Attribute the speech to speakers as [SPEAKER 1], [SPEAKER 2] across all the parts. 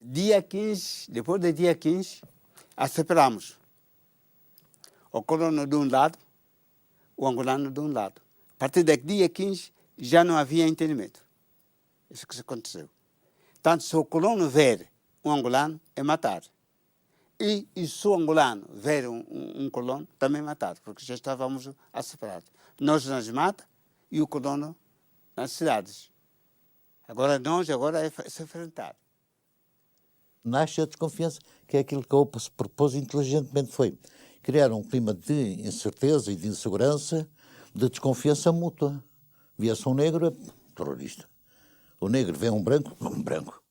[SPEAKER 1] Dia 15, depois do dia 15, separamos. O colono de um lado, o angolano de um lado. A partir do dia 15, já não havia entendimento. Isso que aconteceu. Tanto se o colono ver um angolano, é matado. E se o angolano ver um colono, também é matado, porque já estávamos a separar. Nós nas matas e o colono nas cidades. Agora é se enfrentar.
[SPEAKER 2] Nasce a desconfiança, que é aquilo que a UPA se propôs inteligentemente, foi criar um clima de incerteza e de insegurança, de desconfiança mútua. Via-se um negro, é terrorista. O negro vê um branco.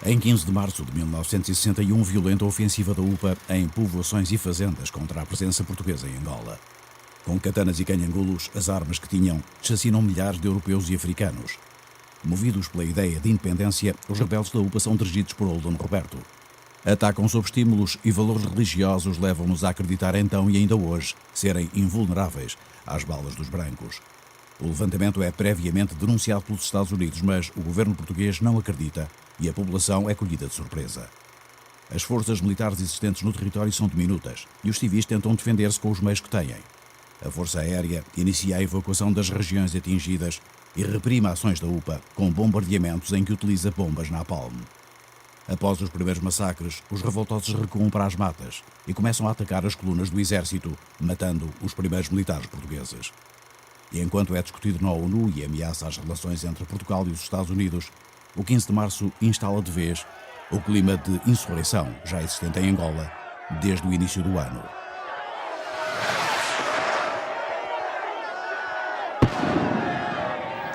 [SPEAKER 3] Em 15 de março de 1961, violenta ofensiva da UPA em povoações e fazendas contra a presença portuguesa em Angola. Com katanas e canhangulos, as armas que tinham, chacinam milhares de europeus e africanos. Movidos pela ideia de independência, os rebeldes da UPA são dirigidos por Oldon Roberto. Atacam sob estímulos e valores religiosos levam-nos a acreditar então e ainda hoje serem invulneráveis às balas dos brancos. O levantamento é previamente denunciado pelos Estados Unidos, mas o governo português não acredita e a população é colhida de surpresa. As forças militares existentes no território são diminutas e os civis tentam defender-se com os meios que têm. A Força Aérea inicia a evacuação das regiões atingidas e reprime ações da UPA com bombardeamentos em que utiliza bombas napalm. Após os primeiros massacres, os revoltosos recuam para as matas e começam a atacar as colunas do exército, matando os primeiros militares portugueses. E enquanto é discutido na ONU e ameaça as relações entre Portugal e os Estados Unidos, o 15 de março instala de vez o clima de insurreição já existente em Angola desde o início do ano.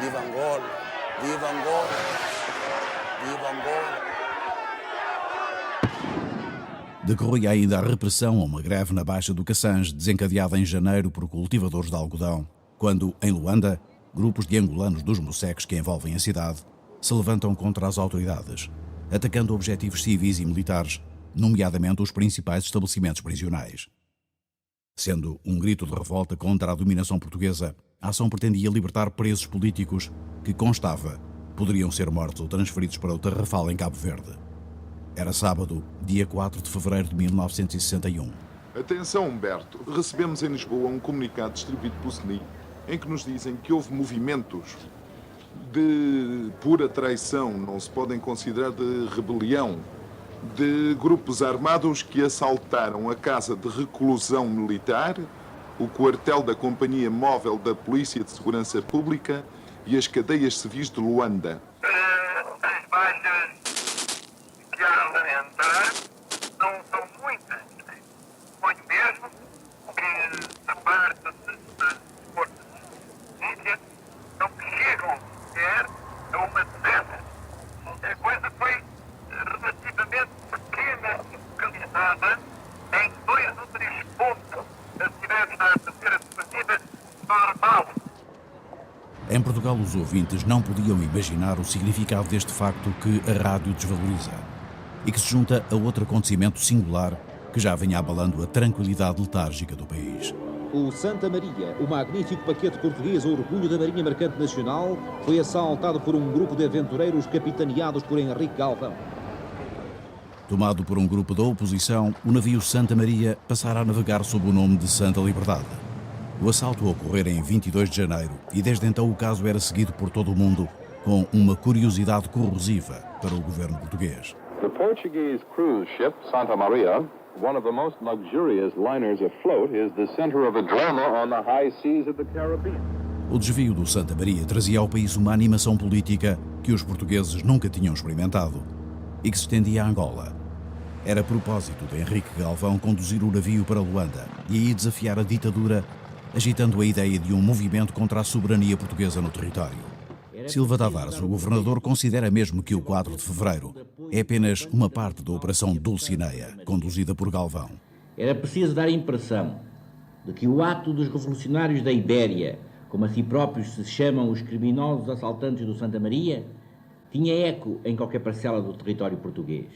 [SPEAKER 1] Viva Angola! Viva Angola! Viva Angola!
[SPEAKER 3] Decorria ainda a repressão a uma greve na Baixa do Cassange, desencadeada em janeiro por cultivadores de algodão, quando, em Luanda, grupos de angolanos dos moceques que envolvem a cidade se levantam contra as autoridades, atacando objetivos civis e militares, nomeadamente os principais estabelecimentos prisionais. Sendo um grito de revolta contra a dominação portuguesa, a ação pretendia libertar presos políticos que, constava, poderiam ser mortos ou transferidos para o Tarrafal em Cabo Verde. Era sábado, dia 4 de fevereiro de 1961.
[SPEAKER 4] Atenção, Humberto. Recebemos em Lisboa um comunicado distribuído pelo SNI em que nos dizem que houve movimentos de pura traição, não se podem considerar de rebelião, de grupos armados que assaltaram a casa de reclusão militar, o quartel da Companhia Móvel da Polícia de Segurança Pública e as cadeias civis de Luanda.
[SPEAKER 5] As baixas que há a lamentar não são muitas. Ponho mesmo que a parte das forças de polícia não chegam sequer a uma dezena. A coisa foi relativamente pequena e localizada em 2 ou 3 pontos da cidade a fazer a sua vida normal.
[SPEAKER 3] Em Portugal, os ouvintes não podiam imaginar o significado deste facto que a rádio desvaloriza e que se junta a outro acontecimento singular que já vinha abalando a tranquilidade letárgica do país.
[SPEAKER 6] O Santa Maria, o magnífico paquete português, o orgulho da Marinha Mercante Nacional, foi assaltado por um grupo de aventureiros capitaneados por Henrique Galvão.
[SPEAKER 3] Tomado por um grupo da oposição, o navio Santa Maria passara a navegar sob o nome de Santa Liberdade. O assalto ocorrera em 22 de janeiro e desde então o caso era seguido por todo o mundo com uma curiosidade corrosiva para o governo português.
[SPEAKER 7] The Portuguese cruise ship Santa Maria, one of the most luxurious liners afloat, is the center of a drama on the high seas of the Caribbean.
[SPEAKER 3] O desvio do Santa Maria trazia ao país uma animação política que os portugueses nunca tinham experimentado e que se estendia a Angola. Era propósito de Henrique Galvão conduzir o navio para Luanda e aí desafiar a ditadura, agitando a ideia de um movimento contra a soberania portuguesa no território. Silva Tavares, o governador, considera mesmo que o 4 de fevereiro é apenas uma parte da Operação Dulcineia, conduzida por Galvão.
[SPEAKER 8] Era preciso dar a impressão de que o ato dos revolucionários da Ibéria, como a si próprios se chamam os criminosos assaltantes do Santa Maria, tinha eco em qualquer parcela do território português.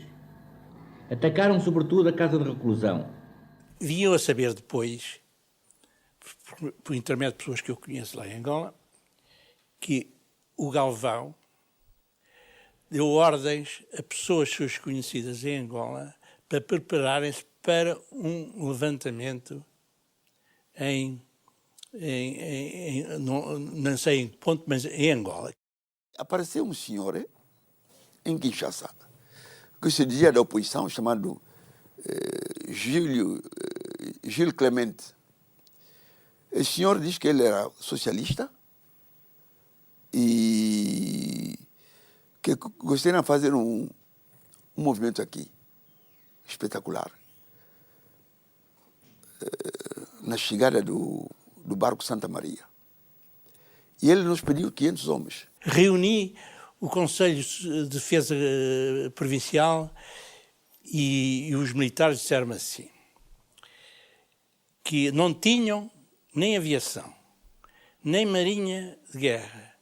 [SPEAKER 8] Atacaram sobretudo a casa de reclusão.
[SPEAKER 9] Vinham a saber depois, por intermédio de pessoas que eu conheço lá em Angola, que o Galvão deu ordens a pessoas suas conhecidas em Angola para prepararem-se para um levantamento não sei em que ponto, mas em Angola.
[SPEAKER 10] Apareceu um senhor em Kinshasa, que se dizia da oposição, chamado Gilles Clemente. Esse senhor diz que ele era socialista e que gostaria de fazer um movimento aqui, espetacular, na chegada do barco Santa Maria. E ele nos pediu 500 homens.
[SPEAKER 9] Reuni o Conselho de Defesa Provincial e os militares disseram assim, que não tinham nem aviação, nem marinha de guerra,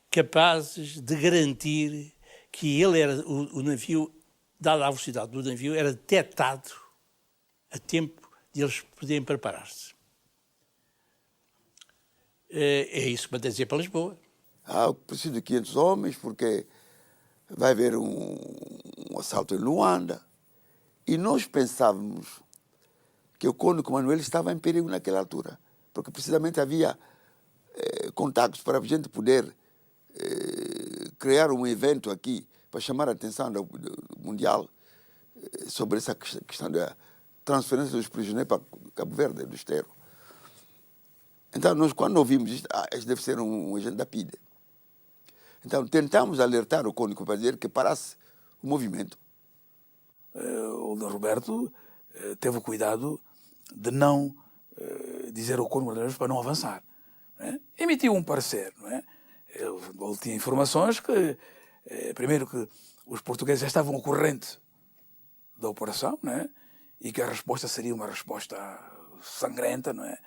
[SPEAKER 9] capazes de garantir que ele era, o navio, dada a velocidade do navio, era detectado a tempo de eles poderem preparar-se. É isso que me dizer para Lisboa.
[SPEAKER 10] Preciso de 500 homens porque vai haver um assalto em Luanda. E nós pensávamos que o cônego Manuel estava em perigo naquela altura, porque precisamente havia contactos para a gente poder criar um evento aqui para chamar a atenção do mundial sobre essa questão da transferência dos prisioneiros para Cabo Verde, do Esteiro. Então, nós, quando ouvimos isto, este deve ser um agente da PIDE. Então, tentamos alertar o cônego para dizer que parasse o movimento.
[SPEAKER 11] O D. Roberto teve o cuidado de não dizer ao cônego para não avançar. Não é? Emitiu um parecer. Não é? Ele tinha informações que, primeiro, que os portugueses já estavam ao corrente da operação, não é? E que a resposta seria uma resposta sangrenta, não é?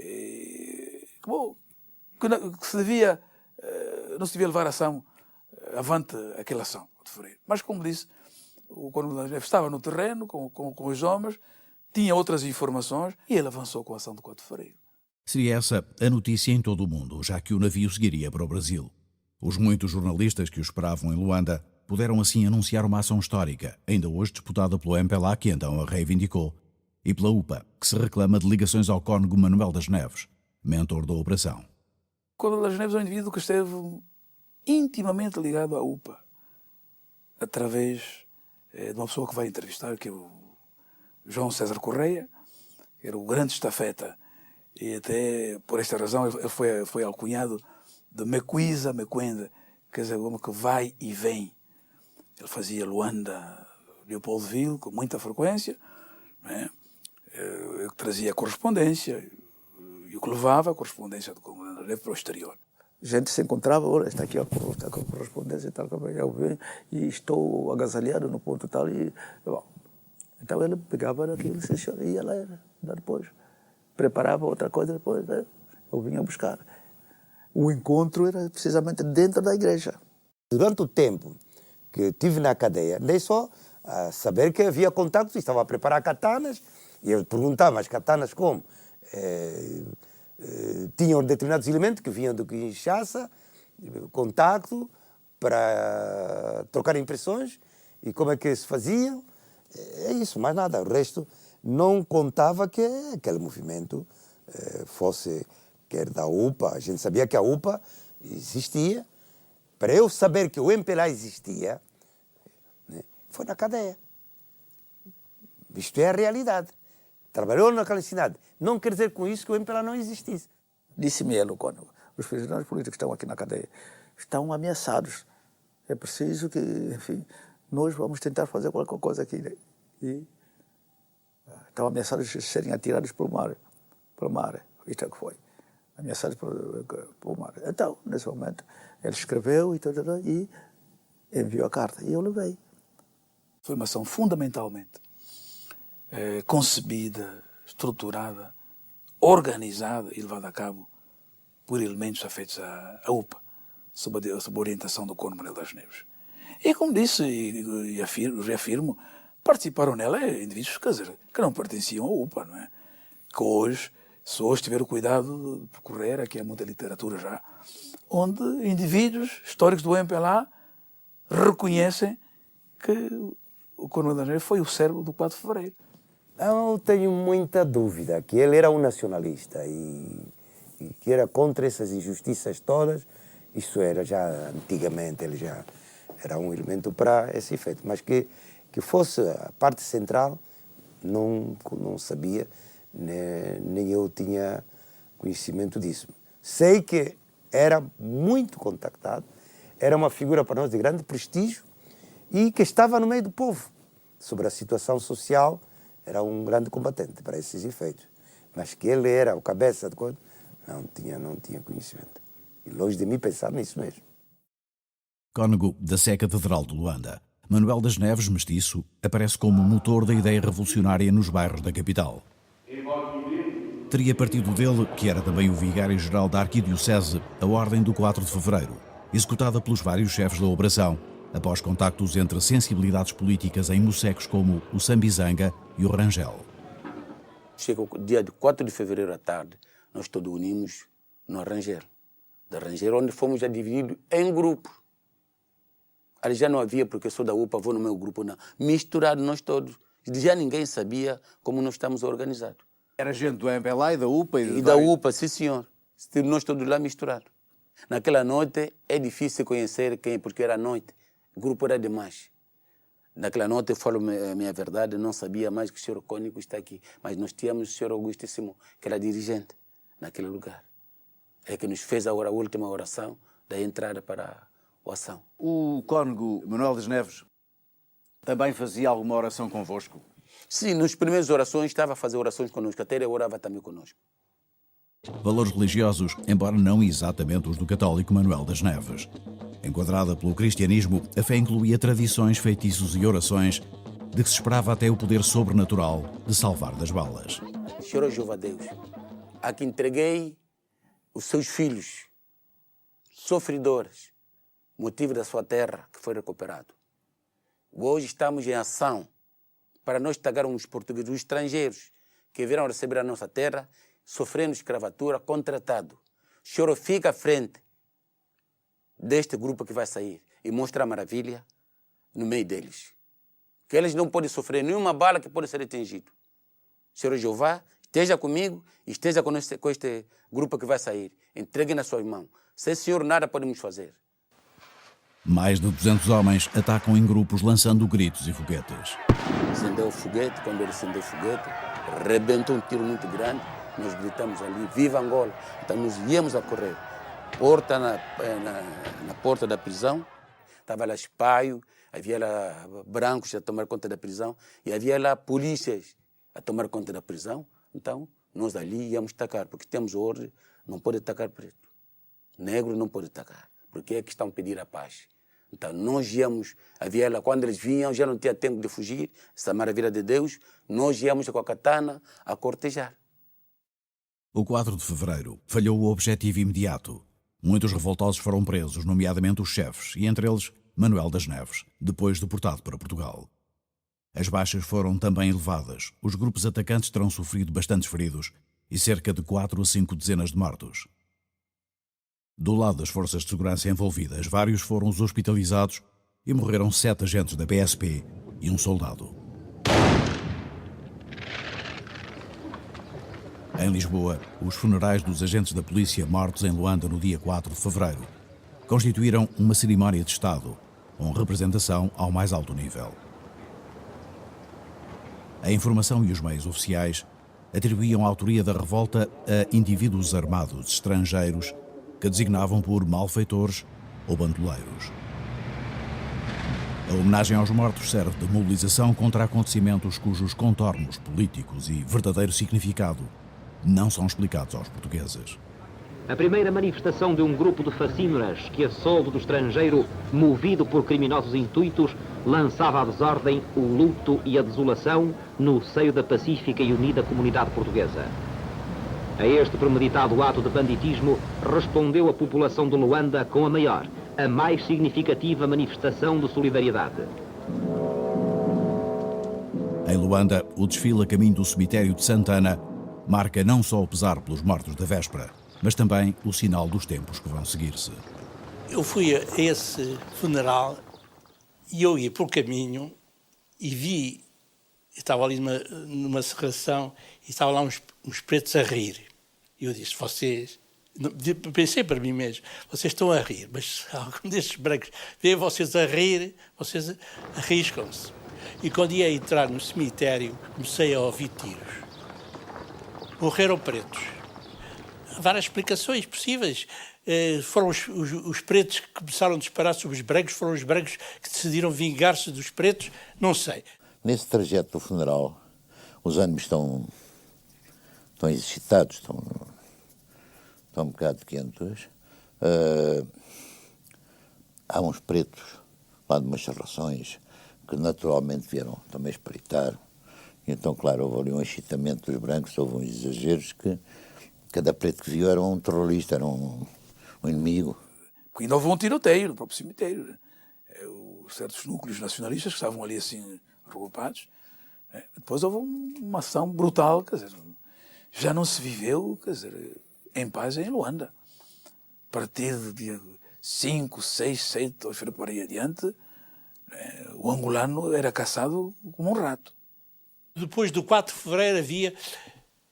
[SPEAKER 11] Que não se devia levar a ação avante aquela ação de fevereiro. Mas, como disse, o coronel estava no terreno com os homens, tinha outras informações e ele avançou com a ação de 4 de fevereiro.
[SPEAKER 3] Seria essa a notícia em todo o mundo, já que o navio seguiria para o Brasil. Os muitos jornalistas que o esperavam em Luanda puderam assim anunciar uma ação histórica, ainda hoje disputada pelo MPLA, que então a reivindicou, e pela UPA, que se reclama de ligações ao cônego Manuel das Neves, mentor da operação.
[SPEAKER 11] Manuel das Neves é um indivíduo que esteve intimamente ligado à UPA, através de uma pessoa que vai entrevistar, que é o João César Correia, que era o grande estafeta, e até por esta razão ele foi alcunhado de Mequisa Mequenda, quer dizer, como que vai e vem. Ele fazia Luanda, Leopoldville com muita frequência, não é? Eu trazia a correspondência e o que levava a correspondência do Congresso para o exterior.
[SPEAKER 12] A gente se encontrava, olha, está aqui a correspondência e tal, eu venho e estou agasalhado no ponto tal. E, bom, então ele pegava daquilo e ia lá depois. Preparava outra coisa depois, né? Eu vinha buscar. O encontro era precisamente dentro da igreja.
[SPEAKER 13] Durante o tempo que estive na cadeia, dei só a saber que havia contactos, estava a preparar katanas, e eu perguntava, mas katanas como? Tinham determinados elementos que vinham do Kinshasa, contacto, para trocar impressões, e como é que se faziam. É isso, mais nada. O resto não contava que aquele movimento fosse, quer da UPA. A gente sabia que a UPA existia. Para eu saber que o MPLA existia, né, foi na cadeia. Isto é a realidade. Trabalhou na clandestinidade. Não quer dizer com isso que o MPLA não existisse.
[SPEAKER 12] Disse-me ele, quando os prisioneiros políticos que estão aqui na cadeia estão ameaçados. É preciso que, enfim, nós vamos tentar fazer qualquer coisa aqui. Né? E estão ameaçados de serem atirados pelo mar. Isto é o que foi. Ameaçados pelo mar. Então, nesse momento, ele escreveu e enviou a carta. E eu levei. Foi uma ação fundamentalmente concebida, estruturada, organizada e levada a cabo por elementos afetos à UPA, sob a orientação do Cónigo Manuel das Neves. E como disse e reafirmo, participaram nela indivíduos, quer dizer, que não pertenciam à UPA, não é? Que hoje, se hoje tiver o cuidado de percorrer, aqui há muita literatura já, onde indivíduos históricos do MPLA reconhecem que o Cónigo Manuel das Neves foi o cérebro do 4 de Fevereiro.
[SPEAKER 13] Eu tenho muita dúvida que ele era um nacionalista e que era contra essas injustiças todas. Isso era já antigamente, ele já era um elemento para esse efeito. Mas que fosse a parte central, não sabia, nem eu tinha conhecimento disso. Sei que era muito contactado, era uma figura para nós de grande prestígio e que estava no meio do povo. Sobre a situação social, era um grande combatente para esses efeitos. Mas que ele era o cabeça de coisa, não tinha conhecimento. E longe de mim pensar nisso mesmo.
[SPEAKER 3] Cónigo da Sé Catedral de Luanda, Manuel das Neves, mestiço, aparece como motor da ideia revolucionária nos bairros da capital. Teria partido dele, que era também o vigário-geral da Arquidiocese, a Ordem do 4 de Fevereiro, executada pelos vários chefes da operação, após contactos entre sensibilidades políticas em mocecos como o Sambizanga e o Rangel.
[SPEAKER 14] Chega o dia de 4 de fevereiro à tarde, nós todos unimos no Rangel. Da Rangel, onde fomos já divididos em grupos. Ali já não havia, porque eu sou da UPA, vou no meu grupo, não. Misturado nós todos. Já ninguém sabia como nós estamos organizados.
[SPEAKER 15] Era gente do MPLA e da UPA?
[SPEAKER 14] E da UPA, sim senhor. Nós todos lá misturados. Naquela noite é difícil conhecer quem, porque era noite. O grupo era demais. Naquela noite, eu falo a minha verdade, não sabia mais que o senhor Cónigo está aqui. Mas nós tínhamos o senhor Augusto Simão, que era dirigente naquele lugar. É que nos fez a última oração da entrada para a ação.
[SPEAKER 15] O Cónigo Manuel das Neves também fazia alguma oração convosco?
[SPEAKER 14] Sim, nas primeiras orações estava a fazer orações connosco, até ele orava também connosco.
[SPEAKER 3] Valores religiosos, embora não exatamente os do católico Manuel das Neves. Enquadrada pelo cristianismo, a fé incluía tradições, feitiços e orações de que se esperava até o poder sobrenatural de salvar das balas.
[SPEAKER 14] Senhor Jeová Deus, a que entreguei os seus filhos, sofredores, motivo da sua terra que foi recuperado. Hoje estamos em ação para nós tagarmos os portugueses, os estrangeiros que vieram receber a nossa terra, sofrendo escravatura, contratado. O senhor fica à frente deste grupo que vai sair e mostra a maravilha no meio deles. Que eles não podem sofrer nenhuma bala que pode ser atingido. Senhor Jeová, esteja comigo e esteja com este grupo que vai sair. Entregue nas suas mãos. Sem Senhor, nada podemos fazer.
[SPEAKER 3] Mais de 200 homens atacam em grupos lançando gritos e foguetes.
[SPEAKER 14] Acendeu o foguete, quando ele acendeu o foguete, rebentou um tiro muito grande, nós gritamos ali, viva Angola! Então nós íamos a correr. Na porta da prisão, estava lá espaio, havia lá brancos a tomar conta da prisão e havia lá polícias a tomar conta da prisão. Então nós ali íamos atacar, porque temos ordem, não pode atacar preto. Negro não pode atacar, porque é que estão a pedir a paz. Então nós íamos, havia lá, quando eles vinham, já não tinha tempo de fugir, essa maravilha de Deus, nós íamos com a katana a cortejar.
[SPEAKER 3] O 4 de fevereiro falhou o objetivo imediato. Muitos revoltosos foram presos, nomeadamente os chefes, e entre eles Manuel das Neves, depois deportado para Portugal. As baixas foram também elevadas. Os grupos atacantes terão sofrido bastantes feridos e cerca de 4 a 5 dezenas de mortos. Do lado das forças de segurança envolvidas, vários foram os hospitalizados e morreram 7 agentes da PSP e um soldado. Em Lisboa, os funerais dos agentes da polícia mortos em Luanda no dia 4 de fevereiro constituíram uma cerimónia de Estado, com representação ao mais alto nível. A informação e os meios oficiais atribuíam a autoria da revolta a indivíduos armados estrangeiros que designavam por malfeitores ou bandoleiros. A homenagem aos mortos serve de mobilização contra acontecimentos cujos contornos políticos e verdadeiro significado não são explicados aos portugueses.
[SPEAKER 16] A primeira manifestação de um grupo de facínoras que, a soldo do estrangeiro, movido por criminosos intuitos, lançava à desordem o luto e a desolação no seio da pacífica e unida comunidade portuguesa. A este premeditado ato de banditismo respondeu a população de Luanda com a maior, a mais significativa manifestação de solidariedade.
[SPEAKER 3] Em Luanda, o desfile a caminho do cemitério de Santana marca não só o pesar pelos mortos da véspera, mas também o sinal dos tempos que vão seguir-se.
[SPEAKER 9] Eu fui a esse funeral e eu ia por caminho e vi, estava ali numa serração e estavam lá uns pretos a rir. E eu disse, vocês, pensei para mim mesmo, vocês estão a rir, mas algum destes brancos vê vocês a rir, vocês arriscam-se. E quando ia entrar no cemitério, comecei a ouvir tiros. Morreram pretos. Há várias explicações possíveis. Foram os pretos que começaram a disparar sobre os brancos, foram os brancos que decidiram vingar-se dos pretos, não sei.
[SPEAKER 2] Nesse trajeto do funeral, os ânimos estão excitados, estão um bocado quentes. Há uns pretos lá de umas serrações que naturalmente vieram também espreitar. Então, claro, houve ali um excitamento dos brancos, houve uns exageros que cada preto que viu era um terrorista, era um inimigo.
[SPEAKER 11] Porque ainda houve um tiroteio no próprio cemitério. Né? Certos núcleos nacionalistas que estavam ali assim agrupados. Depois houve uma ação brutal, quer dizer, já não se viveu, quer dizer, em paz em Luanda. A partir do dia 5, 6, 7, foi por aí adiante, o angolano era caçado como um rato.
[SPEAKER 9] Depois do 4 de fevereiro havia...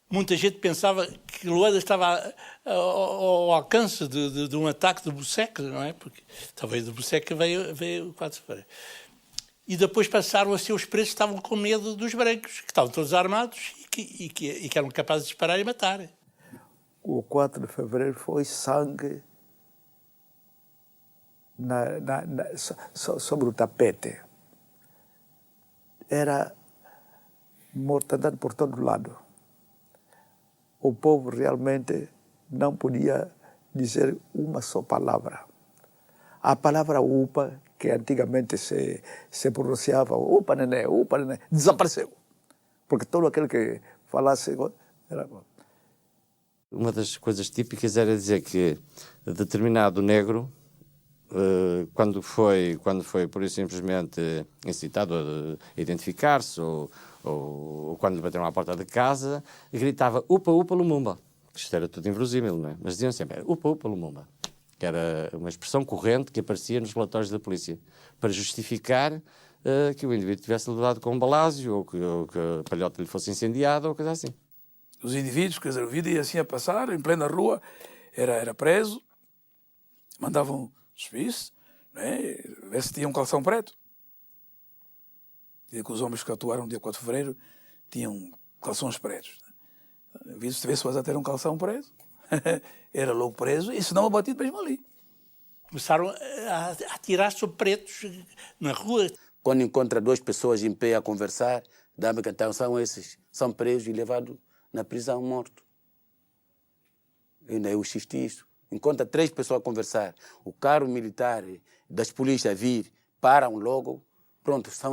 [SPEAKER 9] Muita gente pensava que Luanda estava ao alcance de um ataque de Buseca, não é? Porque talvez de Buseca veio o 4 de fevereiro. E depois passaram a ser os pretos que estavam com medo dos brancos, que estavam todos armados e que eram capazes de disparar e matar.
[SPEAKER 12] O 4 de fevereiro foi sangue sobre o tapete. Era mortandade por todo lado. O povo realmente não podia dizer uma só palavra. A palavra UPA, que antigamente se pronunciava UPA nené, desapareceu. Porque todo aquele que falasse era...
[SPEAKER 17] Uma das coisas típicas era dizer que determinado negro, quando foi por isso simplesmente incitado a identificar-se ou quando lhe bateram à porta de casa, gritava upa, upa, Lumumba. Isto era tudo inverosímil, não é? Mas diziam sempre, upa, upa, Lumumba. Que era uma expressão corrente que aparecia nos relatórios da polícia, para justificar que o indivíduo tivesse levado com um balásio, ou que a palhota lhe fosse incendiada, ou coisa assim.
[SPEAKER 11] Os indivíduos, quer dizer, o vídeo ia assim a passar, em plena rua, era preso, mandavam subir-se, né? Ver se tinha um calção preto. E que os homens que atuaram no dia 4 de fevereiro tinham calções pretos. Se tivesse a ter um calção preto, era logo preso, e se não abatido mesmo ali.
[SPEAKER 9] Começaram a atirar sobre pretos na rua.
[SPEAKER 14] Quando encontra 2 pessoas em pé a conversar, dá-me que então são esses, são presos e levados na prisão morto. Ainda é o xistiço. Encontra 3 pessoas a conversar, o carro militar das polícias a vir, param logo, pronto, são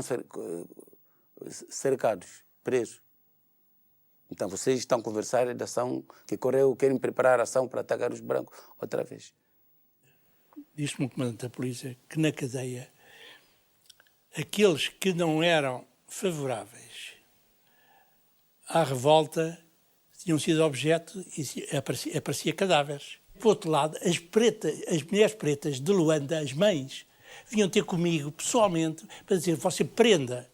[SPEAKER 14] cercados, presos. Então vocês estão a conversar da ação que correu, querem preparar a ação para atacar os brancos outra vez.
[SPEAKER 9] Disse-me o comandante da polícia que na cadeia aqueles que não eram favoráveis à revolta tinham sido objeto e aparecia cadáveres. Por outro lado, as mulheres pretas de Luanda, as mães, vinham ter comigo pessoalmente para dizer, você prenda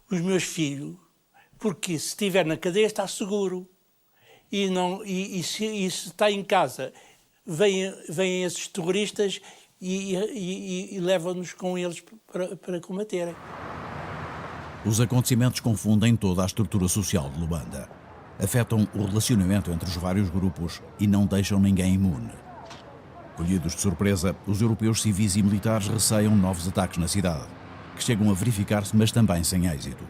[SPEAKER 9] os meus filhos, porque se estiver na cadeia está seguro. E se está em casa, vêm esses terroristas e levam-nos com eles para combaterem.
[SPEAKER 3] Os acontecimentos confundem toda a estrutura social de Luanda. Afetam o relacionamento entre os vários grupos e não deixam ninguém imune. Colhidos de surpresa, os europeus civis e militares receiam novos ataques na cidade, que chegam a verificar-se, mas também sem êxito.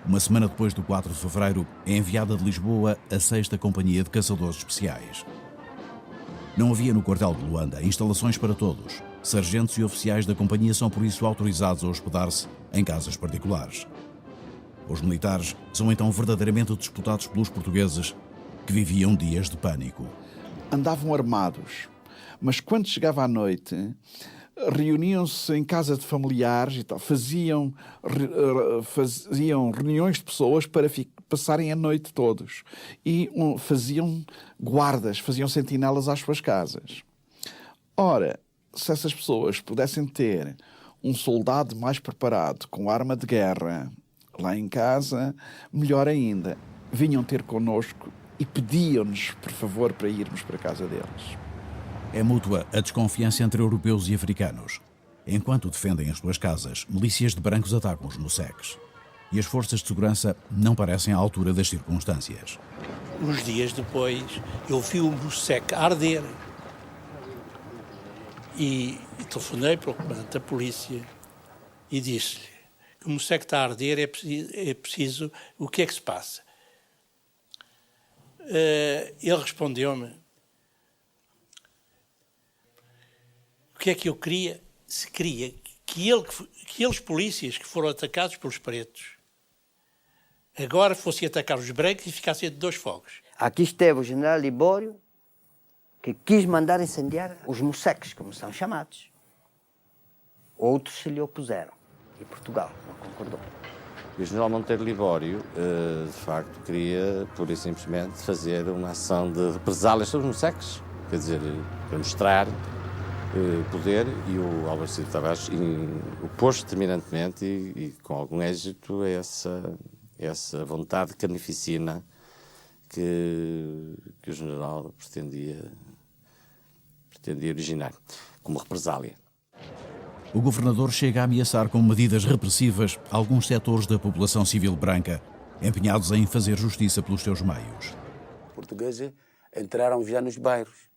[SPEAKER 3] Uma semana depois do 4 de fevereiro, é enviada de Lisboa a 6ª Companhia de Caçadores Especiais. Não havia no quartel de Luanda instalações para todos. Sargentos e oficiais da companhia são por isso autorizados a hospedar-se em casas particulares. Os militares são então verdadeiramente disputados pelos portugueses, que viviam dias de pânico.
[SPEAKER 18] Andavam armados, mas quando chegava à noite, reuniam-se em casa de familiares e tal, faziam reuniões de pessoas para passarem a noite todos e faziam guardas, faziam sentinelas às suas casas. Ora, se essas pessoas pudessem ter um soldado mais preparado, com arma de guerra, lá em casa, melhor ainda. Vinham ter connosco e pediam-nos, por favor, para irmos para a casa deles.
[SPEAKER 3] É mútua a desconfiança entre europeus e africanos. Enquanto defendem as suas casas, milícias de brancos atacam os moceques. E as forças de segurança não parecem à altura das circunstâncias.
[SPEAKER 9] Uns dias depois, eu vi o moceque arder. E telefonei para o comandante da polícia e disse-lhe que o moceque está a arder, é preciso, o que é que se passa? Ele respondeu-me o que é que eu queria, se queria que aqueles polícias que foram atacados pelos pretos agora fossem atacar os brancos e ficassem de 2 fogos.
[SPEAKER 19] Aqui esteve o general Libório, que quis mandar incendiar os moceques, como são chamados. Outros se lhe opuseram. E Portugal não concordou.
[SPEAKER 17] E o general Monteiro Libório, de facto, queria, pura e simplesmente, fazer uma ação de represálias sobre os moceques. Quer dizer, para mostrar poder, e o Álvaro Cid Tavares opôs-se determinantemente e com algum êxito a essa vontade carnificina que o general pretendia originar, como represália.
[SPEAKER 3] O governador chega a ameaçar com medidas repressivas alguns setores da população civil branca, empenhados em fazer justiça pelos seus meios.
[SPEAKER 14] Os portugueses entraram já nos bairros.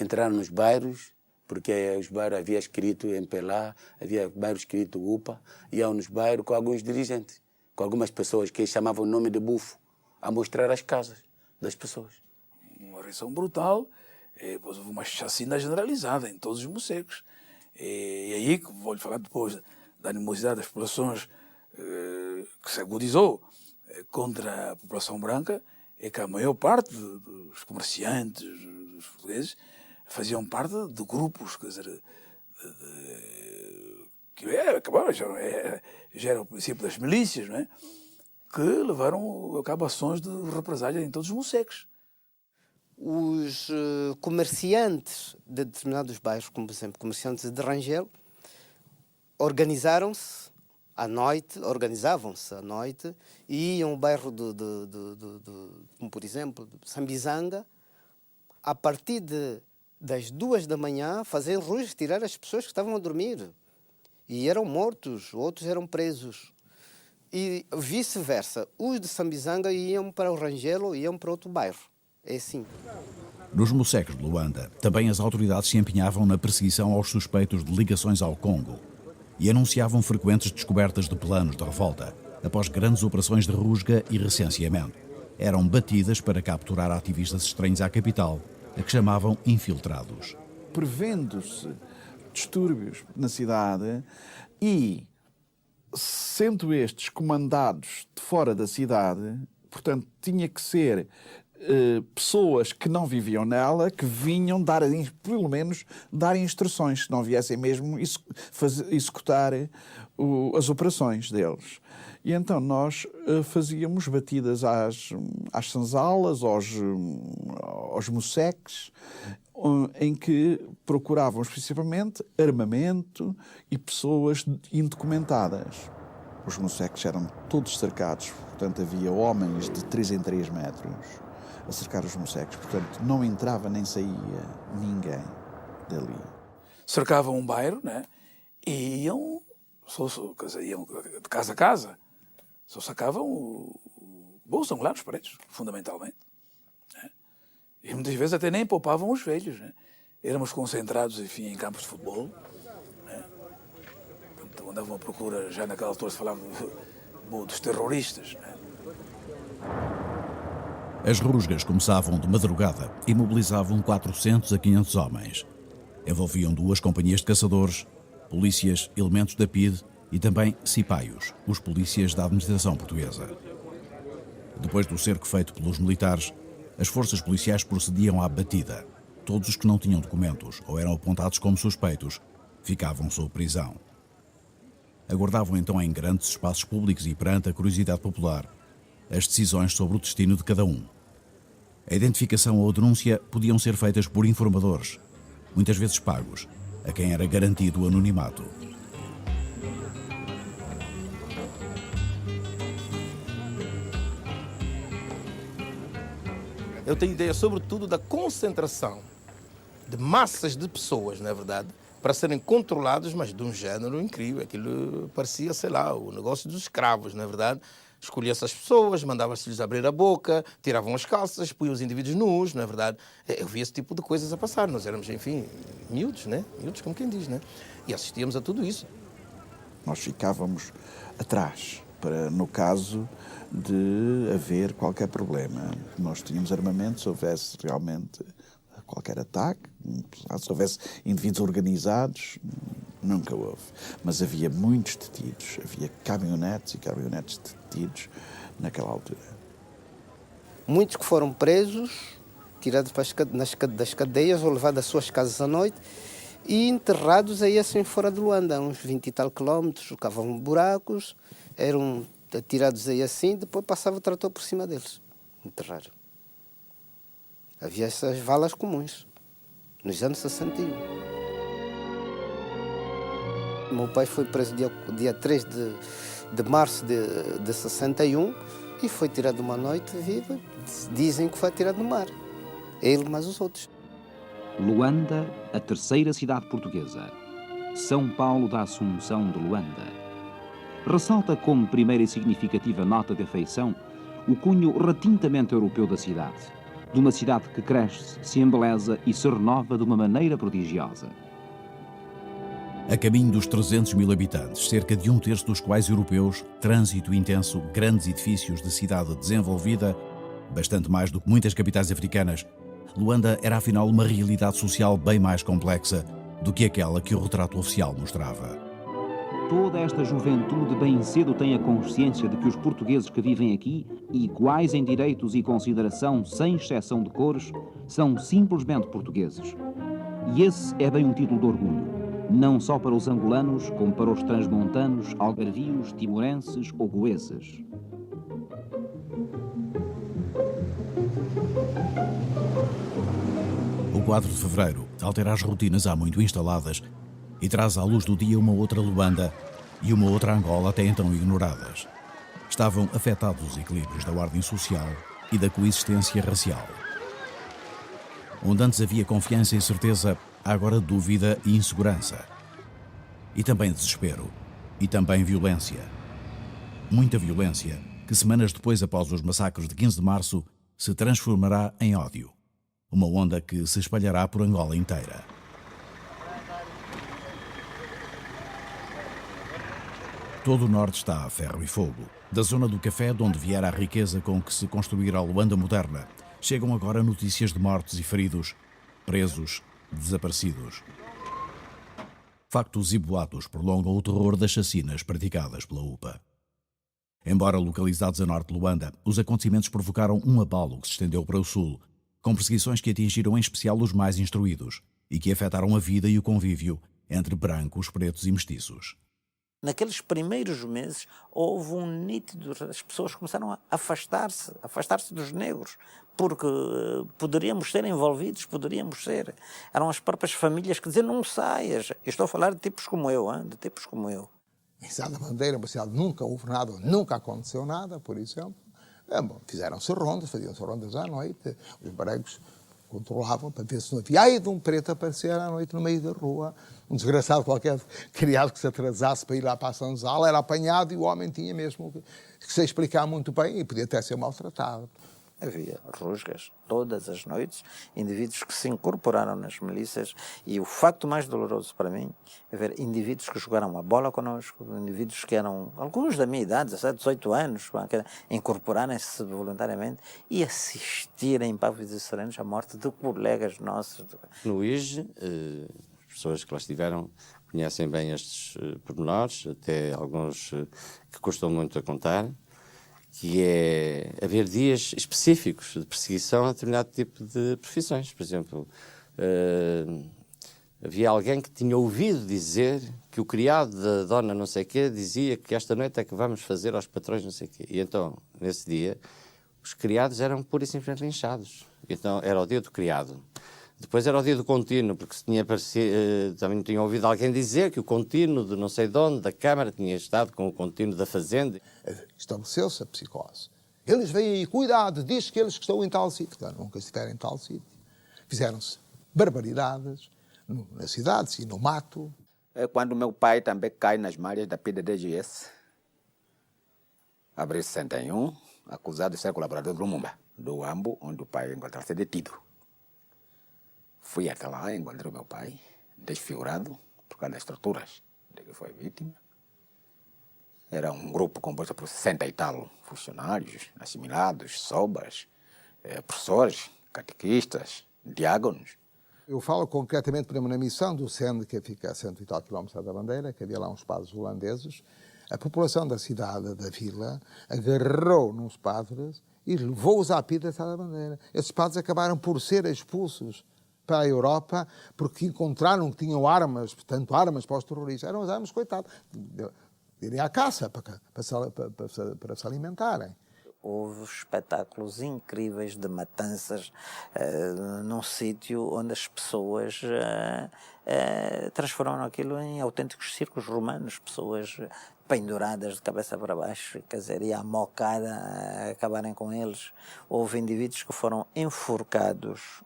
[SPEAKER 14] Entraram nos bairros, porque os bairros havia escrito MPLA, havia bairros escrito UPA, iam nos bairros com alguns dirigentes, com algumas pessoas que chamavam o nome de bufo, a mostrar as casas das pessoas.
[SPEAKER 11] Uma reação brutal, houve uma chacina generalizada em todos os mocegos. E aí, vou lhe falar depois da animosidade das populações que se agudizou contra a população branca, é que a maior parte dos comerciantes, dos portugueses, faziam parte de grupos, quer dizer, que já era o princípio das milícias, não é? Que levaram a cabo ações de represália em todos os moceques.
[SPEAKER 20] Os comerciantes de determinados bairros, como por exemplo comerciantes de Rangel, organizavam-se à noite e iam ao bairro como por exemplo de Sambizanga, a partir das 2 da manhã, fazer ruas, tirar as pessoas que estavam a dormir. E eram mortos, outros eram presos. E vice-versa, os de Sambizanga iam para o Rangelo, iam para outro bairro. É assim.
[SPEAKER 3] Nos moceques de Luanda, também as autoridades se empenhavam na perseguição aos suspeitos de ligações ao Congo e anunciavam frequentes descobertas de planos de revolta, após grandes operações de rusga e recenseamento. Eram batidas para capturar ativistas estranhos à capital, a que chamavam infiltrados.
[SPEAKER 18] Prevendo-se distúrbios na cidade e sendo estes comandados de fora da cidade, portanto, tinha que ser pessoas que não viviam nela, que vinham pelo menos dar instruções, se não viessem mesmo executar as operações deles. E então nós fazíamos batidas às senzalas, aos moceques, em que procurávamos principalmente armamento e pessoas indocumentadas. Os moceques eram todos cercados, portanto havia homens de 3 em 3 metros a cercar os moceques, portanto não entrava nem saía ninguém dali.
[SPEAKER 11] Cercavam um bairro, né? E iam de casa a casa, só sacavam o bolso lá nos pretos, fundamentalmente. Né? E muitas vezes até nem poupavam os velhos, né? Éramos concentrados, enfim, em campos de futebol, né? Então andavam à procura, já naquela altura se falava dos terroristas, né?
[SPEAKER 3] As rusgas começavam de madrugada e mobilizavam 400 a 500 homens. Envolviam 2 companhias de caçadores, polícias, elementos da PIDE e também cipaios, os polícias da administração portuguesa. Depois do cerco feito pelos militares, as forças policiais procediam à batida. Todos os que não tinham documentos ou eram apontados como suspeitos ficavam sob prisão. Aguardavam então em grandes espaços públicos e perante a curiosidade popular as decisões sobre o destino de cada um. A identificação ou a denúncia podiam ser feitas por informadores, muitas vezes pagos, a quem era garantido o anonimato.
[SPEAKER 21] Eu tenho ideia, sobretudo, da concentração de massas de pessoas, não é verdade, para serem controlados, mas de um género incrível. Aquilo parecia, sei lá, o negócio dos escravos, não é verdade? Escolhia-se as pessoas, mandava-se-lhes abrir a boca, tiravam as calças, punham os indivíduos nus, não é verdade? Eu via esse tipo de coisas a passar. Nós éramos, enfim, miúdos, né? Miúdos, como quem diz, né? E assistíamos a tudo isso.
[SPEAKER 18] Nós ficávamos atrás, para, no caso de haver qualquer problema. Nós tínhamos armamento, se houvesse realmente qualquer ataque, se houvesse indivíduos organizados, nunca houve. Mas havia muitos detidos, havia caminhonetes e caminhonetes de detidos naquela altura.
[SPEAKER 20] Muitos que foram presos, tirados das cadeias ou levados às suas casas à noite e enterrados aí assim fora de Luanda, uns 20 e tal quilómetros, cavavam buracos, eram tirados aí assim, depois passava o trator por cima deles, enterraram. Havia essas valas comuns, nos anos 61. Meu pai foi preso dia 3 de março de 61 e foi tirado uma noite viva. Dizem que foi tirado no mar. Ele mais os outros.
[SPEAKER 16] Luanda, a terceira cidade portuguesa. São Paulo da Assunção de Luanda. Ressalta como primeira e significativa nota de afeição o cunho retintamente europeu da cidade. De uma cidade que cresce, se embeleza e se renova de uma maneira prodigiosa.
[SPEAKER 3] A caminho dos 300 mil habitantes, cerca de 1/3 dos quais europeus, trânsito intenso, grandes edifícios de cidade desenvolvida, bastante mais do que muitas capitais africanas, Luanda era afinal uma realidade social bem mais complexa do que aquela que o retrato oficial mostrava.
[SPEAKER 16] Toda esta juventude bem cedo tem a consciência de que os portugueses que vivem aqui, iguais em direitos e consideração, sem exceção de cores, são simplesmente portugueses. E esse é bem um título de orgulho, não só para os angolanos, como para os transmontanos, algarvios, timorenses ou goeças.
[SPEAKER 3] O 4 de fevereiro altera as rotinas há muito instaladas e traz à luz do dia uma outra Luanda e uma outra Angola até então ignoradas. Estavam afetados os equilíbrios da ordem social e da coexistência racial. Onde antes havia confiança e certeza, há agora dúvida e insegurança. E também desespero. E também violência. Muita violência que semanas depois, após os massacres de 15 de março, se transformará em ódio. Uma onda que se espalhará por Angola inteira. Todo o norte está a ferro e fogo. Da zona do café, de onde viera a riqueza com que se construíra a Luanda moderna, chegam agora notícias de mortes e feridos, presos, desaparecidos. Factos e boatos prolongam o terror das chacinas praticadas pela UPA. Embora localizados a norte de Luanda, os acontecimentos provocaram um abalo que se estendeu para o sul, com perseguições que atingiram em especial os mais instruídos e que afetaram a vida e o convívio entre brancos, pretos e mestiços.
[SPEAKER 22] Naqueles primeiros meses houve um nítido, as pessoas começaram a afastar-se dos negros, porque poderíamos ser envolvidos, eram as próprias famílias que diziam não saias. Eu estou a falar de tipos como eu, de tipos como eu.
[SPEAKER 23] Em Sá da Bandeira, nunca houve nada, nunca aconteceu nada, por exemplo. Fizeram-se rondas, faziam-se rondas à noite, os brancos controlavam para ver se não havia. Ai, de um preto aparecer à noite no meio da rua, um desgraçado qualquer criado que se atrasasse para ir lá para a senzala, era apanhado e o homem tinha mesmo que se explicar muito bem e podia até ser maltratado.
[SPEAKER 22] Havia rusgas todas as noites, indivíduos que se incorporaram nas milícias, e o facto mais doloroso para mim é ver indivíduos que jogaram a bola connosco, indivíduos que eram, alguns da minha idade, 17, 18 anos, incorporarem-se voluntariamente e assistirem pávidos e serenos à morte de colegas nossos.
[SPEAKER 17] No IGE, as pessoas que lá estiveram conhecem bem estes pormenores, até alguns que custam muito a contar, que é haver dias específicos de perseguição a determinado tipo de profissões. Por exemplo, havia alguém que tinha ouvido dizer que o criado da dona não sei quê dizia que esta noite é que vamos fazer aos patrões não sei quê. E então, nesse dia, os criados eram pura e simplesmente linchados. Então, era o dia do criado. Depois era o dia do contínuo, porque se tinha também tinha ouvido alguém dizer que o contínuo de não sei de onde, da Câmara, tinha estado com o contínuo da Fazenda.
[SPEAKER 23] Estabeleceu-se a psicose. Eles vêm aí, cuidado, diz que eles que estão em tal sítio. Claro, nunca estiveram em tal sítio. Fizeram-se barbaridades nas cidades e no mato.
[SPEAKER 1] É quando meu pai também cai nas malhas da PDDGS, abril 61, acusado de ser colaborador do Lumumba, do Ambo, onde o pai encontrava-se detido. Fui até lá, encontrei o meu pai, desfigurado, por causa das torturas de que foi vítima. Era um grupo composto por 60 e tal funcionários, assimilados, sobras, professores, catequistas, diáconos.
[SPEAKER 23] Eu falo concretamente, por exemplo, na missão do Sende, que fica a 100 e tal quilómetros da Bandeira, que havia lá uns padres holandeses. A população da cidade, da vila, agarrou nos padres e levou-os à pia da Bandeira. Esses padres acabaram por ser expulsos para a Europa porque encontraram que tinham armas, portanto, armas para os terroristas. Eram as armas, coitados, de irem à caça para se alimentarem.
[SPEAKER 22] Houve espetáculos incríveis de matanças num sítio onde as pessoas transformaram aquilo em autênticos circos romanos, pessoas penduradas de cabeça para baixo, quer dizer, e à mocada a acabarem com eles. Houve indivíduos que foram enforcados,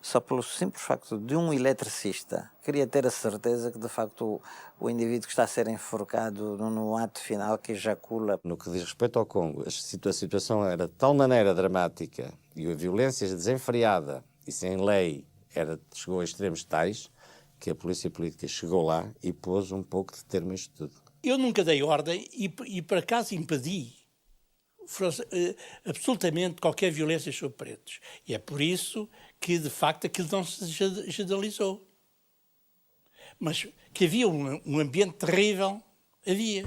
[SPEAKER 22] só pelo simples facto de um eletricista queria ter a certeza que, de facto, o indivíduo que está a ser enforcado no ato final que ejacula.
[SPEAKER 17] No que diz respeito ao Congo, a situação era de tal maneira dramática e a violência desenfreada e sem lei chegou a extremos tais que a polícia política chegou lá e pôs um pouco de termo a isto tudo.
[SPEAKER 9] Eu nunca dei ordem e por acaso impedi absolutamente qualquer violência sobre pretos. E é por isso que, de facto, aquilo não se generalizou. Mas que havia um ambiente terrível, havia.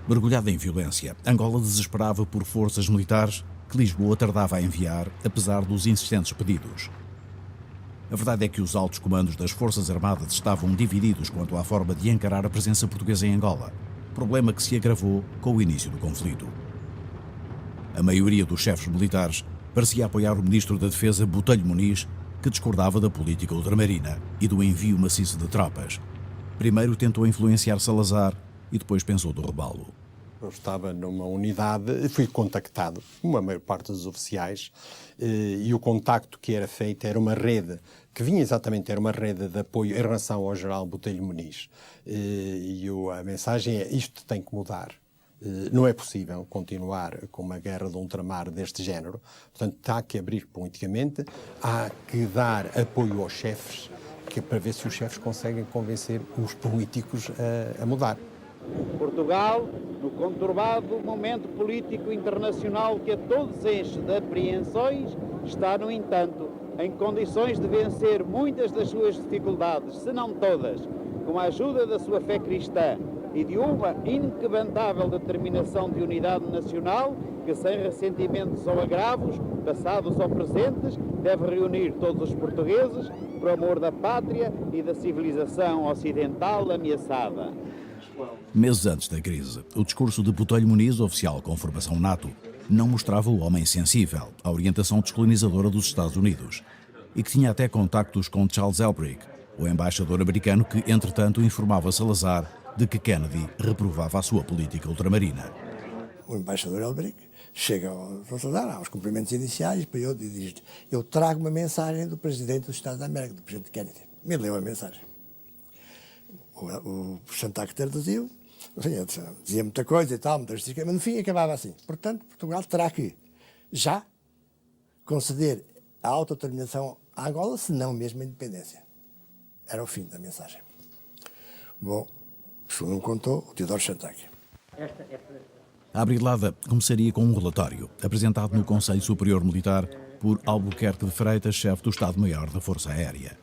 [SPEAKER 3] Mergulhada em violência, Angola desesperava por forças militares que Lisboa tardava a enviar, apesar dos insistentes pedidos. A verdade é que os altos comandos das Forças Armadas estavam divididos quanto à forma de encarar a presença portuguesa em Angola, problema que se agravou com o início do conflito. A maioria dos chefes militares parecia apoiar o ministro da Defesa, Botelho Muniz, que discordava da política ultramarina e do envio maciço de tropas. Primeiro tentou influenciar Salazar e depois pensou derrubá-lo.
[SPEAKER 4] Eu estava numa unidade, fui contactado, como a maior parte dos oficiais, e o contacto que era feito era uma rede, que vinha exatamente, era uma rede de apoio em relação ao general Botelho Muniz. A mensagem é: isto tem que mudar. Não é possível continuar com uma guerra de ultramar deste género. Portanto, há que abrir politicamente, há que dar apoio aos chefes, para ver se os chefes conseguem convencer os políticos a mudar.
[SPEAKER 5] Portugal, no conturbado momento político internacional que a todos enche de apreensões, está, no entanto, em condições de vencer muitas das suas dificuldades, se não todas, com a ajuda da sua fé cristã e de uma inquebrantável determinação de unidade nacional que, sem ressentimentos ou agravos, passados ou presentes, deve reunir todos os portugueses por amor da pátria e da civilização ocidental ameaçada.
[SPEAKER 3] Meses antes da crise, o discurso de Botelho Muniz, oficial com formação NATO, não mostrava o homem sensível à orientação descolonizadora dos Estados Unidos e que tinha até contactos com Charles Elbrick, o embaixador americano que, entretanto, informava Salazar de que Kennedy reprovava a sua política ultramarina.
[SPEAKER 24] O embaixador Elbrick chega ao Salazar, aos cumprimentos iniciais, para eu diz: eu trago uma mensagem do presidente dos Estados da América, do presidente Kennedy. Me leu a mensagem. O Chantac traduziu, dizia muita coisa e tal, mas no fim acabava assim. Portanto, Portugal terá que já conceder a autodeterminação à Angola, se não mesmo a independência. Era o fim da mensagem. Bom, segundo me contou o Teodoro Chantac.
[SPEAKER 3] A Abrilada começaria com um relatório apresentado no Conselho Superior Militar por Albuquerque de Freitas, chefe do Estado-Maior da Força Aérea.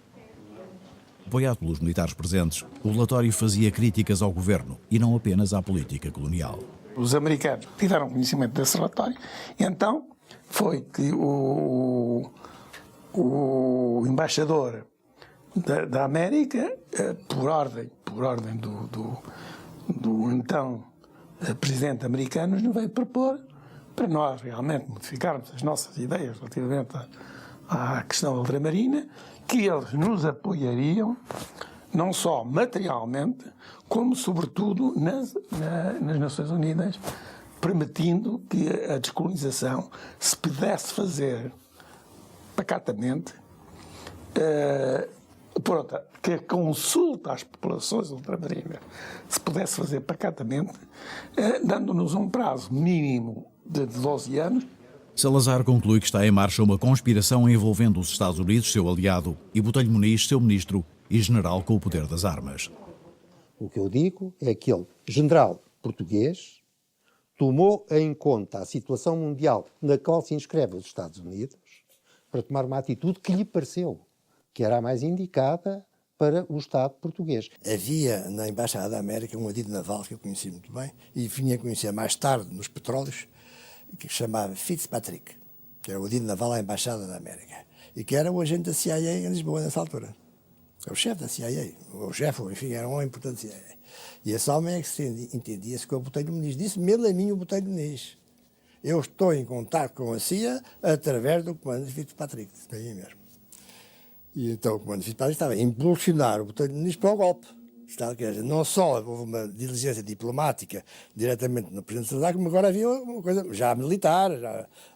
[SPEAKER 3] Apoiado pelos militares presentes, o relatório fazia críticas ao governo e não apenas à política colonial.
[SPEAKER 6] Os americanos tiveram conhecimento desse relatório, e então foi que o embaixador da América, por ordem do então presidente americano, nos veio propor para nós realmente modificarmos as nossas ideias relativamente à questão ultramarina, que eles nos apoiariam não só materialmente, como sobretudo nas Nações Unidas, permitindo que a descolonização se pudesse fazer pacatamente, que a consulta às populações ultramarinas se pudesse fazer pacatamente, dando-nos um prazo mínimo de 12 anos.
[SPEAKER 3] Salazar conclui que está em marcha uma conspiração envolvendo os Estados Unidos, seu aliado, e Botelho Muniz, seu ministro e general com o poder das armas.
[SPEAKER 4] O que eu digo é que ele, general português, tomou em conta a situação mundial na qual se inscreve os Estados Unidos para tomar uma atitude que lhe pareceu que era a mais indicada para o Estado português. Havia na Embaixada da América um adido naval que eu conheci muito bem e vinha a conhecer mais tarde nos petróleos, que se chamava Fitzpatrick, que era o adido naval à Embaixada da América, e que era o agente da CIA em Lisboa nessa altura. É o chefe da CIA, ou o chefe, enfim, era um homem importante da CIA. E esse homem é que se entendia-se com o Botelho Muniz. Disse-me a mim o Botelho Muniz: eu estou em contato com a CIA através do comando de Fitzpatrick. Disse-me aí mesmo. E então o comando de Fitzpatrick estava a impulsionar o Botelho Muniz para o golpe. Não só houve uma diligência diplomática diretamente no presidente Salazar, como agora havia uma coisa já militar.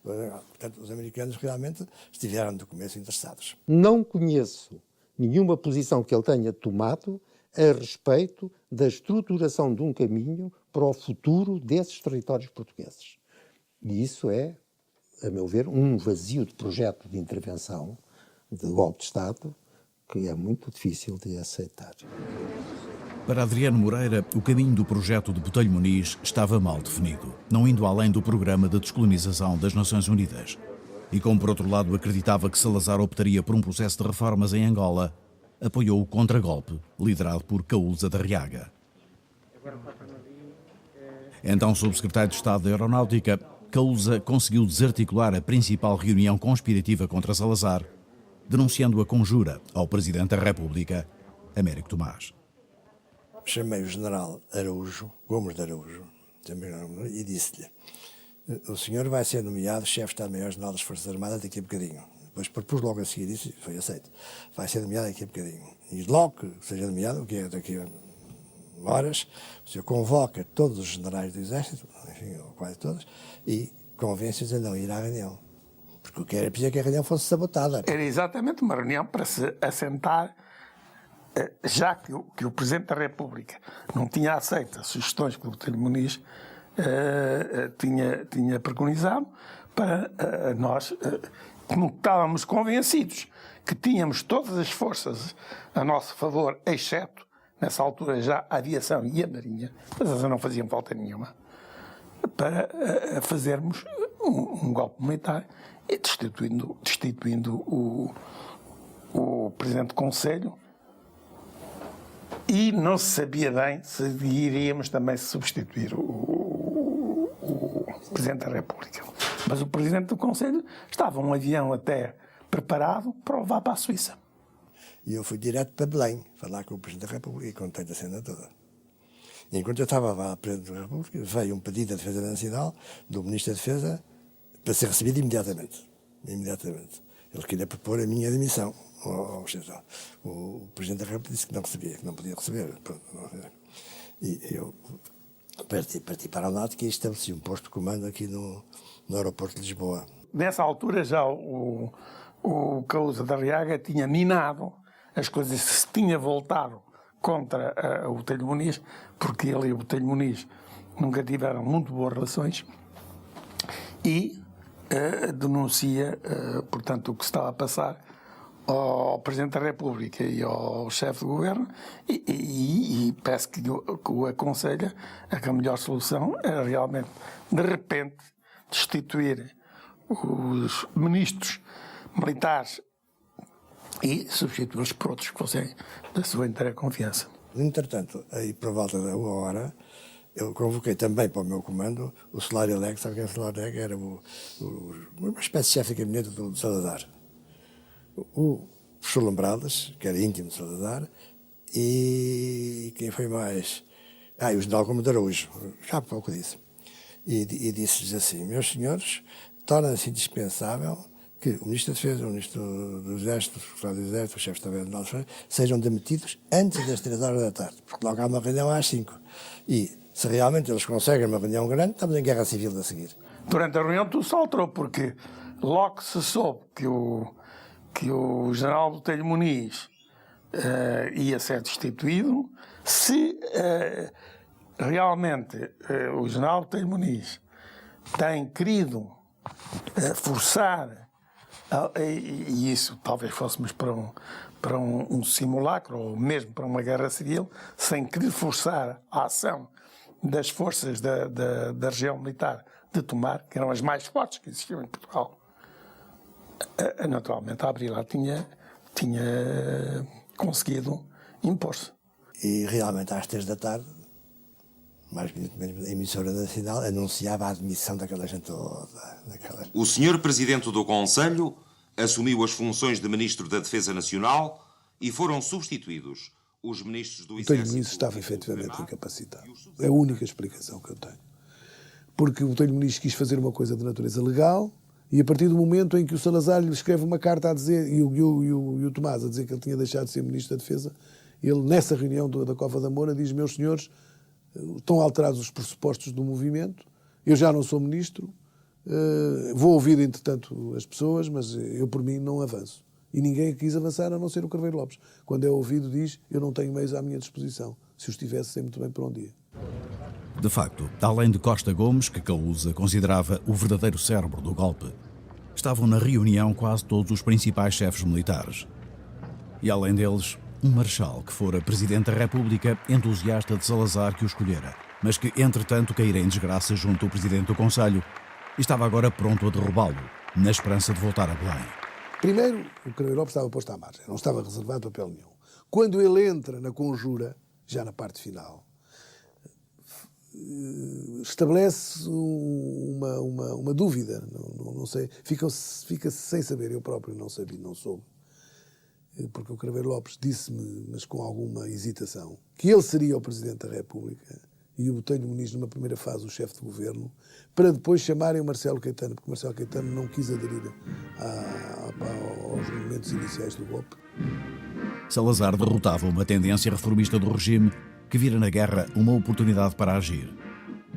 [SPEAKER 4] Portanto, os americanos realmente estiveram do começo interessados. Não conheço nenhuma posição que ele tenha tomado a respeito da estruturação de um caminho para o futuro desses territórios portugueses. E isso é, a meu ver, um vazio de projeto de intervenção, de golpe de Estado, que é muito difícil de aceitar.
[SPEAKER 3] Para Adriano Moreira, o caminho do projeto de Botelho Muniz estava mal definido, não indo além do programa de descolonização das Nações Unidas. E como por outro lado acreditava que Salazar optaria por um processo de reformas em Angola, apoiou o contragolpe liderado por Caúlza da Riaga. Então subsecretário de Estado da Aeronáutica, Caúlza conseguiu desarticular a principal reunião conspirativa contra Salazar, denunciando a conjura ao Presidente da República, Américo Tomás.
[SPEAKER 24] Chamei o general Araújo, Gomes de Araújo, e disse-lhe: o senhor vai ser nomeado chefe de Estado-Maior-General das Forças Armadas daqui a bocadinho. Depois propus logo a seguir isso e foi aceito. Vai ser nomeado daqui a bocadinho. E logo que seja nomeado, o que é daqui a horas, o senhor convoca todos os generais do Exército, enfim, ou quase todos, e convence-os a não ir à reunião. Porque o que era preciso é que a reunião fosse sabotada.
[SPEAKER 6] Era exatamente uma reunião para se assentar, já que o Presidente da República não tinha aceito as sugestões que o Botelho Muniz tinha preconizado, para nós, como estávamos convencidos que tínhamos todas as forças a nosso favor, exceto, nessa altura, já a aviação e a marinha, mas elas não faziam falta nenhuma, para fazermos um golpe militar e destituindo o Presidente do Conselho, e não se sabia bem se iríamos também substituir o Presidente da República. Mas o Presidente do Conselho estava um avião até preparado para o levar para a Suíça.
[SPEAKER 24] E eu fui direto para Belém, falar com o Presidente da República e contei a cena toda. E enquanto eu estava lá, Presidente da República, veio um pedido da Defesa Nacional, do Ministro da Defesa, para ser recebido imediatamente. Ele queria propor a minha admissão ao chefe. O Presidente da República disse que não recebia, que não podia receber. E eu parti para a Aeronáutica e estabeleci um posto de comando aqui no aeroporto de Lisboa.
[SPEAKER 6] Nessa altura já o Caúlza da Riaga tinha minado as coisas, se tinha voltado contra o Botelho Muniz, porque ele e o Botelho Muniz nunca tiveram muito boas relações, e denuncia, portanto, o que se estava a passar ao Presidente da República e ao chefe do governo e parece que o aconselha a que a melhor solução era realmente, de repente, destituir os ministros militares e substituí-los por outros que fossem da sua inteira confiança.
[SPEAKER 24] Entretanto, aí por volta da 1h, eu convoquei também para o meu comando o Solário Alegre, sabe que o Solário Alegre era uma espécie de chefe de gabinete do Salazar. O professor Lambradas, que era íntimo de Salazar, e quem foi mais? E o general Comandante Araújo, já há pouco disse. E disse-lhes assim: meus senhores, torna-se indispensável que o Ministro da Defesa, o Ministro do Exército, o Secretário do Exército, o Chefe de Estado-Maior das Forças sejam demitidos antes das 3h da tarde, porque logo há uma reunião às 5. E se realmente eles conseguem uma reunião grande, estamos em guerra civil a seguir.
[SPEAKER 6] Durante a reunião tudo se alterou, porque logo que se soube que o general Botelho Muniz ia ser destituído, se realmente o general Botelho Muniz tem querido forçar, e isso talvez fôssemos para um simulacro, ou mesmo para uma guerra civil, sem querer forçar a ação das forças da região militar de Tomar, que eram as mais fortes que existiam em Portugal. Naturalmente, a Abrilar tinha conseguido impor-se.
[SPEAKER 24] E realmente, às 3 da tarde, mais a emissora nacional anunciava a admissão daquela gente toda.
[SPEAKER 7] O senhor Presidente do Conselho assumiu as funções de Ministro da Defesa Nacional e foram substituídos os ministros do Exército.
[SPEAKER 8] O Botelho Muniz estava efetivamente incapacitado. É a única explicação que eu tenho. Porque o Botelho Muniz quis fazer uma coisa de natureza legal e a partir do momento em que o Salazar lhe escreve uma carta a dizer, e o Tomás a dizer que ele tinha deixado de ser Ministro da Defesa, ele, nessa reunião da Cova da Moura, diz: meus senhores, estão alterados os pressupostos do movimento, eu já não sou Ministro, vou ouvir, entretanto, as pessoas, mas eu, por mim, não avanço. E ninguém quis avançar, a não ser o Carveiro Lopes. Quando é ouvido, diz: eu não tenho meios à minha disposição. Se os tivesse, sei muito bem para onde ia.
[SPEAKER 3] De facto, além de Costa Gomes, que Caúza considerava o verdadeiro cérebro do golpe, estavam na reunião quase todos os principais chefes militares. E além deles, um marechal que fora Presidente da República, entusiasta de Salazar que o escolhera, mas que, entretanto, caíra em desgraça junto ao Presidente do Conselho e estava agora pronto a derrubá-lo, na esperança de voltar a Belém.
[SPEAKER 8] Primeiro, o Carveiro Lopes estava posto à margem, não estava reservado papel nenhum. Quando ele entra na conjura, já na parte final, estabelece uma dúvida, não sei, fica-se sem saber, eu próprio não sabia, não soube, porque o Carveiro Lopes disse-me, mas com alguma hesitação, que ele seria o Presidente da República e o Botelho Muniz, numa primeira fase, o chefe de governo, para depois chamarem o Marcelo Caetano, porque o Marcelo Caetano não quis aderir aos momentos iniciais do golpe.
[SPEAKER 3] Salazar derrotava uma tendência reformista do regime que vira na guerra uma oportunidade para agir.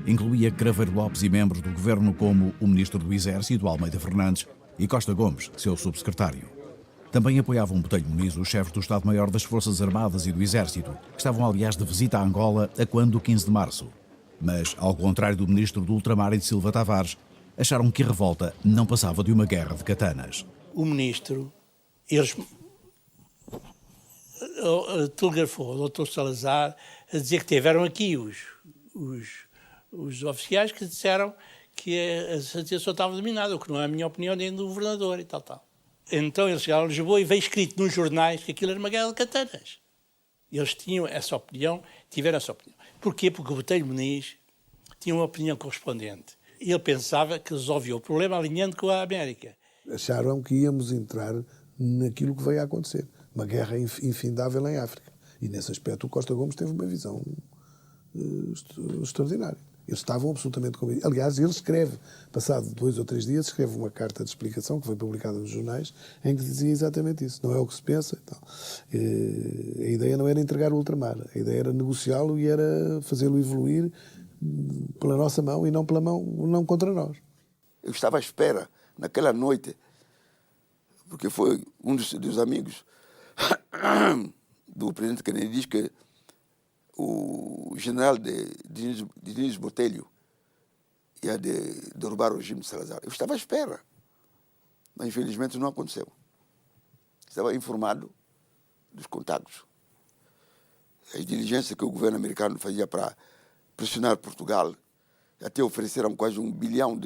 [SPEAKER 3] Incluía Craveiro Lopes e membros do governo como o Ministro do Exército, Almeida Fernandes, e Costa Gomes, seu subsecretário. Também apoiavam Botelho Muniz os chefes do Estado-Maior das Forças Armadas e do Exército, que estavam, aliás, de visita a Angola a quando do 15 de março. Mas, ao contrário do Ministro do Ultramar e de Silva Tavares, acharam que a revolta não passava de uma guerra de katanas.
[SPEAKER 9] O Ministro, eles telegrafou ao Dr. Salazar a dizer que tiveram aqui os oficiais que disseram que a situação estava dominada, o que não é a minha opinião nem do governador e tal. Então eles chegaram a Lisboa e veio escrito nos jornais que aquilo era uma guerra de katanas. Eles tinham essa opinião, tiveram essa opinião. Porquê? Porque o Botelho Muniz tinha uma opinião correspondente. Ele pensava que resolvia o problema alinhando com a América.
[SPEAKER 8] Acharam que íamos entrar naquilo que veio a acontecer. Uma guerra infindável em África. E nesse aspecto o Costa Gomes teve uma visão extraordinária. Eles estavam absolutamente convencidos. Aliás, ele escreve, passado 2 ou 3 dias, escreve uma carta de explicação que foi publicada nos jornais, em que dizia exatamente isso. Não é o que se pensa. Então, a ideia não era entregar o ultramar. A ideia era negociá-lo e era fazê-lo evoluir pela nossa mão e não pela mão, não contra nós.
[SPEAKER 10] Eu estava à espera, naquela noite, porque foi um dos amigos do presidente Kennedy, diz que o general Diniz Botelho ia derrubar o regime de Salazar. Eu estava à espera, mas infelizmente não aconteceu. Estava informado dos contactos, as diligências que o governo americano fazia para pressionar Portugal, até ofereceram quase $1 bilhão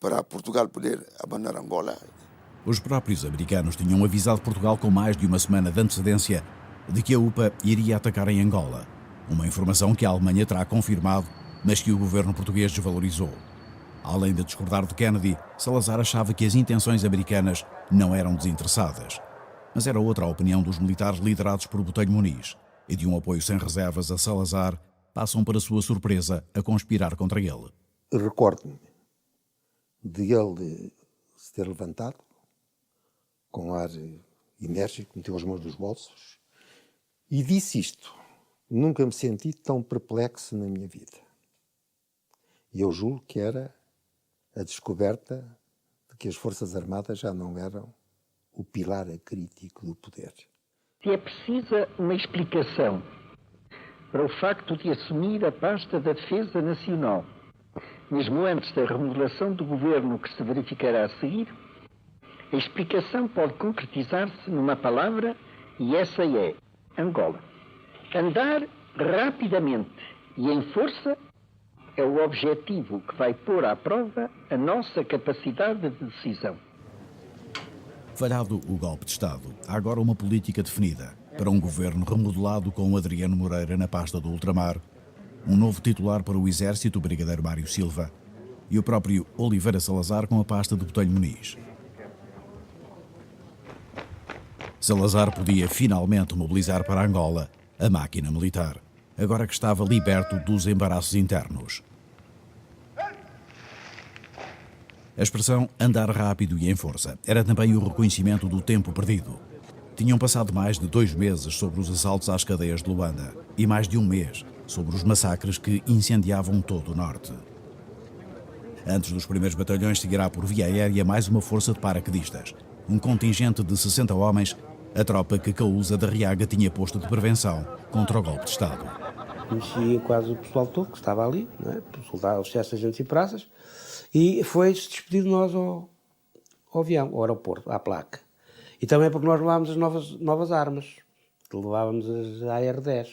[SPEAKER 10] para Portugal poder abandonar Angola.
[SPEAKER 3] Os próprios americanos tinham avisado Portugal com mais de uma semana de antecedência de que a UPA iria atacar em Angola. Uma informação que a Alemanha terá confirmado, mas que o governo português desvalorizou. Além de discordar de Kennedy, Salazar achava que as intenções americanas não eram desinteressadas. Mas era outra a opinião dos militares liderados por Botelho Muniz, e de um apoio sem reservas a Salazar, passam para sua surpresa a conspirar contra ele.
[SPEAKER 24] Recordo-me de ele se ter levantado, com ar enérgico, meteu as mãos nos bolsos e disse isto: nunca me senti tão perplexo na minha vida. E eu julgo que era a descoberta de que as Forças Armadas já não eram o pilar crítico do poder.
[SPEAKER 2] Se é precisa uma explicação para o facto de assumir a pasta da Defesa Nacional, mesmo antes da remodelação do governo que se verificará a seguir, a explicação pode concretizar-se numa palavra, e essa é Angola. Andar rapidamente e em força é o objetivo que vai pôr à prova a nossa capacidade de decisão.
[SPEAKER 3] Falhado o golpe de Estado, há agora uma política definida para um governo remodelado com Adriano Moreira na pasta do ultramar, um novo titular para o Exército, o brigadeiro Mário Silva, e o próprio Oliveira Salazar com a pasta de Botelho Muniz. Salazar podia finalmente mobilizar para Angola a máquina militar, agora que estava liberto dos embaraços internos. A expressão andar rápido e em força era também o reconhecimento do tempo perdido. Tinham passado mais de 2 meses sobre os assaltos às cadeias de Luanda e mais de 1 mês sobre os massacres que incendiavam todo o norte. Antes dos primeiros batalhões seguirá por via aérea mais uma força de paraquedistas, um contingente de 60 homens, a tropa que Causa da Riaga tinha posto de prevenção contra o golpe de Estado.
[SPEAKER 12] Conhecia quase o pessoal todo que estava ali, não é? Os chefes de agentes e praças, e foi-se despedir de nós ao avião, ao aeroporto, à placa. E também porque nós levávamos as novas armas, levávamos as AR-10,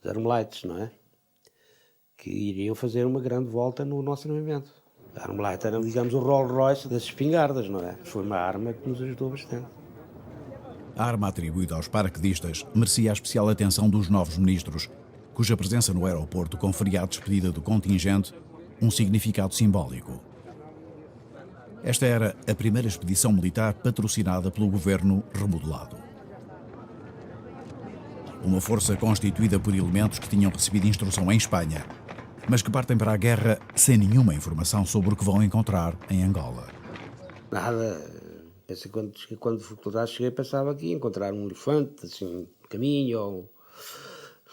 [SPEAKER 12] as Armleites, não é? Que iriam fazer uma grande volta no nosso armamento. A Armleit era, digamos, o Rolls Royce das espingardas, não é? Foi uma arma que nos ajudou bastante.
[SPEAKER 3] A arma atribuída aos paraquedistas merecia a especial atenção dos novos ministros, cuja presença no aeroporto conferia à despedida do contingente um significado simbólico. Esta era a primeira expedição militar patrocinada pelo governo remodelado. Uma força constituída por elementos que tinham recebido instrução em Espanha, mas que partem para a guerra sem nenhuma informação sobre o que vão encontrar em Angola.
[SPEAKER 12] Nada. Quando cheguei, pensava que ia encontrar um elefante, assim, no caminho, ou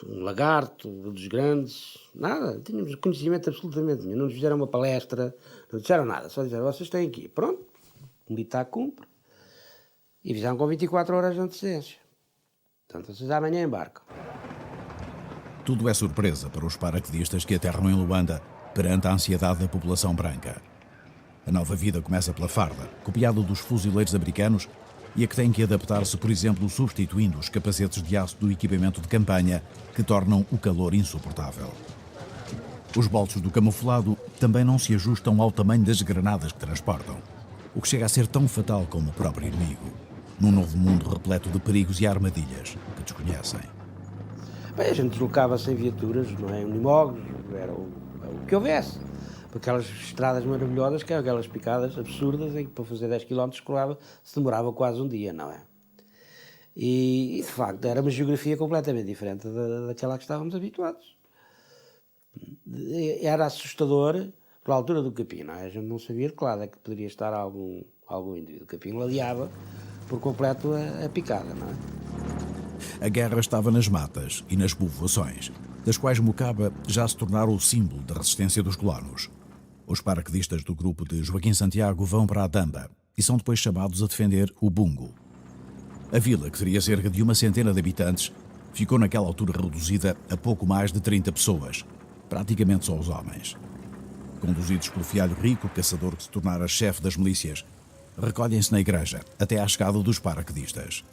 [SPEAKER 12] um lagarto, dos grandes. Nada, não tínhamos conhecimento absolutamente nenhum. Não nos fizeram uma palestra, não disseram nada, só disseram: vocês têm aqui, pronto, o militar cumpre. E avisaram com 24 horas de antecedência. Portanto, vocês amanhã embarcam.
[SPEAKER 3] Tudo é surpresa para os paraquedistas que aterram em Luanda perante a ansiedade da população branca. A nova vida começa pela farda, copiada dos fuzileiros americanos, e a que tem que adaptar-se, por exemplo, substituindo os capacetes de aço do equipamento de campanha, que tornam o calor insuportável. Os bolsos do camuflado também não se ajustam ao tamanho das granadas que transportam, o que chega a ser tão fatal como o próprio inimigo, num novo mundo repleto de perigos e armadilhas que desconhecem.
[SPEAKER 12] Bem, a gente deslocava-se em viaturas, não é? Unimogos, era o que houvesse. Aquelas estradas maravilhosas, que eram aquelas picadas absurdas, em que para fazer 10 km se demorava quase um dia, não é? E de facto era uma geografia completamente diferente daquela que estávamos habituados. Era assustador pela altura do capim, não é? A gente não sabia de que lado é que poderia estar algum indivíduo. O capim ladeava por completo a picada, não é?
[SPEAKER 3] A guerra estava nas matas e nas povoações, das quais Mocaba já se tornara o símbolo da resistência dos colonos. Os paraquedistas do grupo de Joaquim Santiago vão para a Damba e são depois chamados a defender o Bungo. A vila, que teria cerca de 100 de habitantes, ficou naquela altura reduzida a pouco mais de 30 pessoas, praticamente só os homens. Conduzidos pelo Fialho Rico, caçador que se tornara chefe das milícias, recolhem-se na igreja até à chegada dos paraquedistas.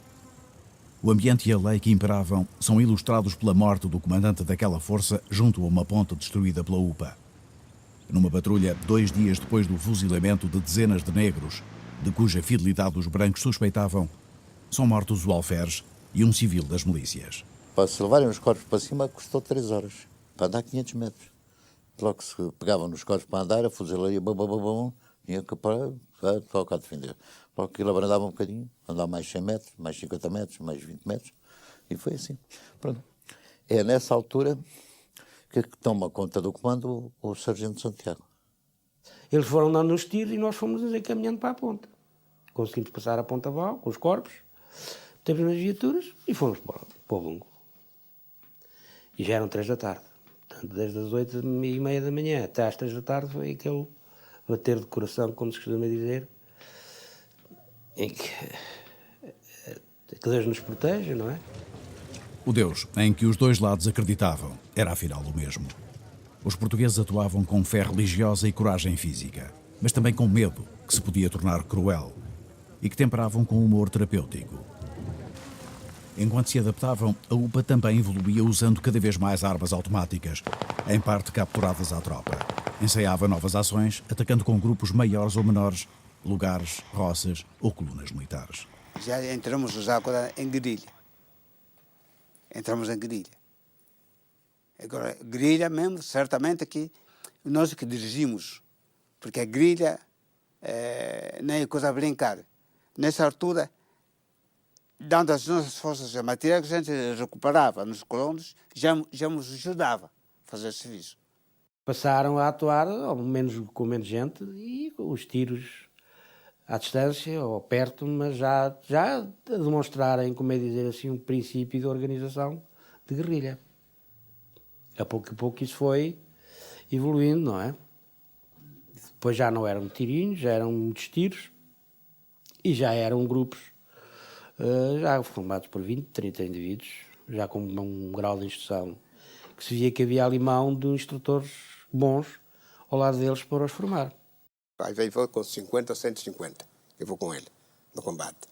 [SPEAKER 3] O ambiente e a lei que imperavam são ilustrados pela morte do comandante daquela força junto a uma ponte destruída pela UPA. Numa patrulha, 2 dias depois do fuzilamento de dezenas de negros, de cuja fidelidade os brancos suspeitavam, são mortos o alferes e um civil das milícias.
[SPEAKER 13] Para se levarem os corpos para cima custou 3 horas, para andar 500 metros. Logo que se pegavam nos corpos para andar, a fuzilaria, tinha que parar, só cá defender. Logo que ele abrandava um bocadinho, andava mais 100 metros, mais 50 metros, mais 20 metros, e foi assim. Pronto. É nessa altura que toma conta do comando o Sargento Santiago.
[SPEAKER 12] Eles foram dando os tiros e nós fomos encaminhando para a ponta. Conseguimos passar a Ponta Val com os corpos, temos nas viaturas e fomos para o Bungo. E já eram 3 da tarde. Portanto, desde as 8h30 da manhã até às 3 da tarde foi aquele bater de coração, como se costuma dizer, em que Deus nos proteja, não é?
[SPEAKER 3] O Deus em que os dois lados acreditavam era afinal o mesmo. Os portugueses atuavam com fé religiosa e coragem física, mas também com medo, que se podia tornar cruel, e que temperavam com humor terapêutico. Enquanto se adaptavam, a UPA também evoluía usando cada vez mais armas automáticas, em parte capturadas à tropa. Ensaiava novas ações, atacando com grupos maiores ou menores, lugares, roças ou colunas militares.
[SPEAKER 14] Já entramos agora em guerrilha. Entramos em guerrilha. Agora, guerrilha mesmo, certamente que nós que dirigimos, porque a guerrilha não é coisa a brincar. Nessa altura, dando as nossas forças a material que a gente recuperava nos colonos, já nos ajudava a fazer serviço.
[SPEAKER 12] Passaram a atuar com menos gente e os tiros à distância ou perto, mas já a demonstrarem, como é dizer assim, um princípio de organização de guerrilha. A pouco isso foi evoluindo, não é? Depois já não eram tirinhos, já eram muitos tiros e já eram grupos já formados por 20, 30 indivíduos, já com um grau de instrução que se via que havia ali mão de instrutores bons ao lado deles para os formar.
[SPEAKER 15] Às vezes vou com 50 ou 150, eu vou com ele no combate.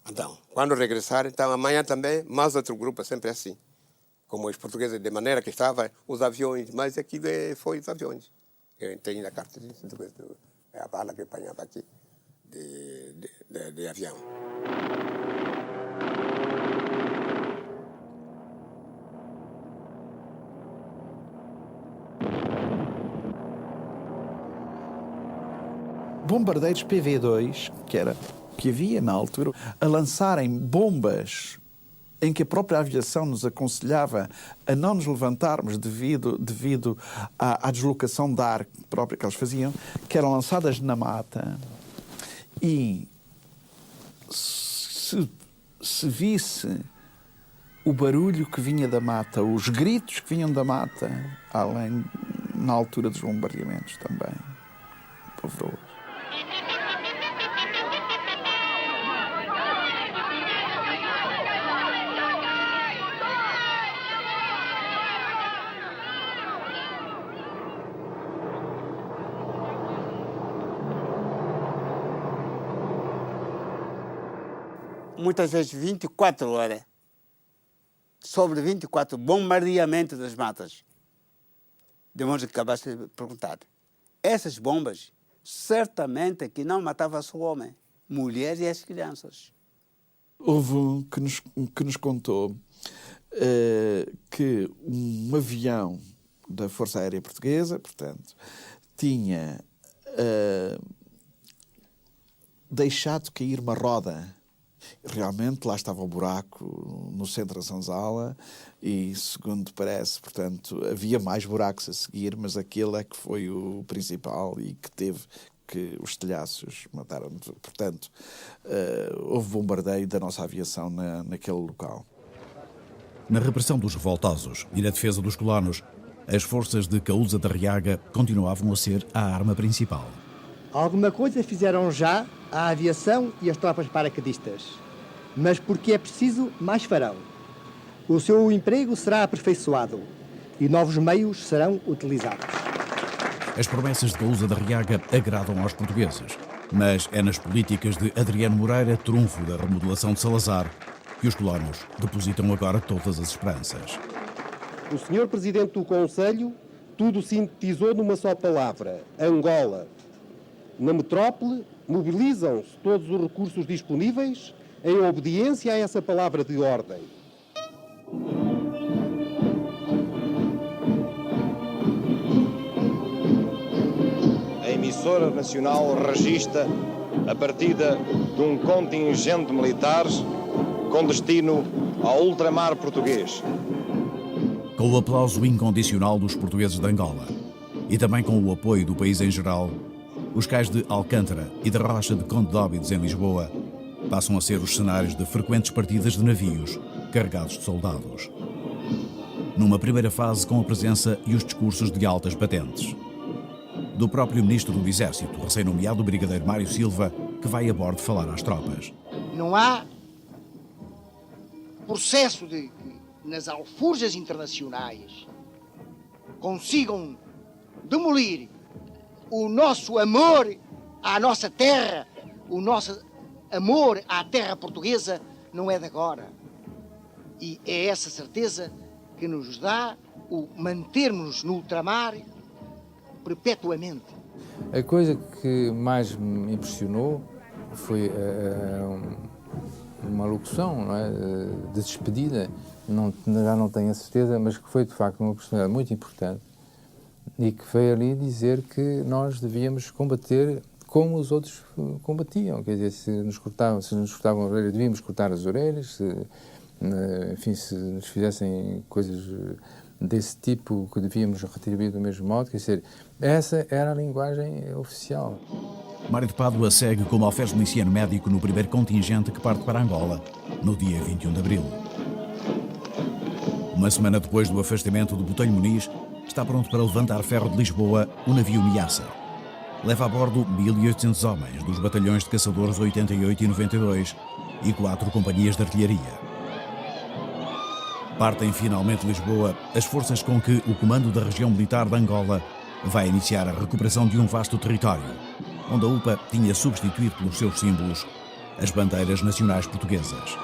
[SPEAKER 15] Então, quando regressar, então amanhã também, mais outro grupo, é sempre assim. Como os portugueses, de maneira que estava, os aviões, mas aquilo foi os aviões. Eu tenho na carta a bala que apanhava aqui de avião.
[SPEAKER 18] Bombardeiros PV-2, que havia na altura, a lançarem bombas em que a própria aviação nos aconselhava a não nos levantarmos devido à deslocação de ar própria que eles faziam, que eram lançadas na mata. E se visse o barulho que vinha da mata, os gritos que vinham da mata, além na altura dos bombardeamentos também, pavoroso.
[SPEAKER 14] Muitas vezes 24 horas, sobre 24, bombardeamento das matas. De modo que acabaste de perguntar. Essas bombas, certamente que não matavam só o homem, mulheres e as crianças.
[SPEAKER 18] Houve um que nos contou que um avião da Força Aérea Portuguesa, portanto, tinha deixado cair uma roda. Realmente lá estava o buraco no centro da senzala e, segundo parece, portanto, havia mais buracos a seguir, mas aquele é que foi o principal e que teve que os telhaços mataram. Portanto, houve bombardeio da nossa aviação naquele local.
[SPEAKER 3] Na repressão dos revoltosos e na defesa dos colonos, as forças de Caúza da Riaga continuavam a ser a arma principal.
[SPEAKER 19] Alguma coisa fizeram já a aviação e as tropas paraquedistas, mas porque é preciso, mais farão. O seu emprego será aperfeiçoado. e novos meios serão utilizados.
[SPEAKER 3] As promessas de Caúza da Riaga agradam aos portugueses, mas é nas políticas de Adriano Moreira, trunfo da remodelação de Salazar, que os colonos depositam agora todas as esperanças.
[SPEAKER 11] O Sr. Presidente do Conselho tudo sintetizou numa só palavra: Angola. Na metrópole, mobilizam-se todos os recursos disponíveis em obediência a essa palavra de ordem.
[SPEAKER 16] A emissora nacional registra a partida de um contingente de militares com destino ao ultramar português.
[SPEAKER 3] Com o aplauso incondicional dos portugueses de Angola e também com o apoio do país em geral, os cais de Alcântara e da Rocha de Conde de Óbidos, em Lisboa, passam a ser os cenários de frequentes partidas de navios carregados de soldados. Numa primeira fase com a presença e os discursos de altas patentes. Do próprio Ministro do Exército, recém-nomeado Brigadeiro Mário Silva, que vai a bordo falar às tropas.
[SPEAKER 20] Não há processo de que nas alforjas internacionais consigam demolir o nosso amor à nossa terra, o nosso amor à terra portuguesa, não é de agora. E é essa certeza que nos dá o mantermos no ultramar perpetuamente.
[SPEAKER 21] A coisa que mais me impressionou foi uma locução, não é, de despedida, já não tenho a certeza, mas que foi de facto uma oportunidade muito importante e que veio ali dizer que nós devíamos combater como os outros combatiam, quer dizer, se nos cortavam as orelhas, devíamos cortar as orelhas, enfim, se nos fizessem coisas desse tipo, que devíamos retribuir do mesmo modo, quer dizer, essa era a linguagem oficial.
[SPEAKER 3] Mário de Pádua segue como alferes miliciano médico no primeiro contingente que parte para Angola, no dia 21 de abril. Uma semana depois do afastamento do Botelho Muniz, está pronto para levantar ferro de Lisboa o navio Miaça. Leva a bordo 1.800 homens dos batalhões de caçadores 88 e 92 e 4 companhias de artilharia. Partem finalmente de Lisboa as forças com que o comando da região militar de Angola vai iniciar a recuperação de um vasto território, onde a UPA tinha substituído pelos seus símbolos as bandeiras nacionais portuguesas.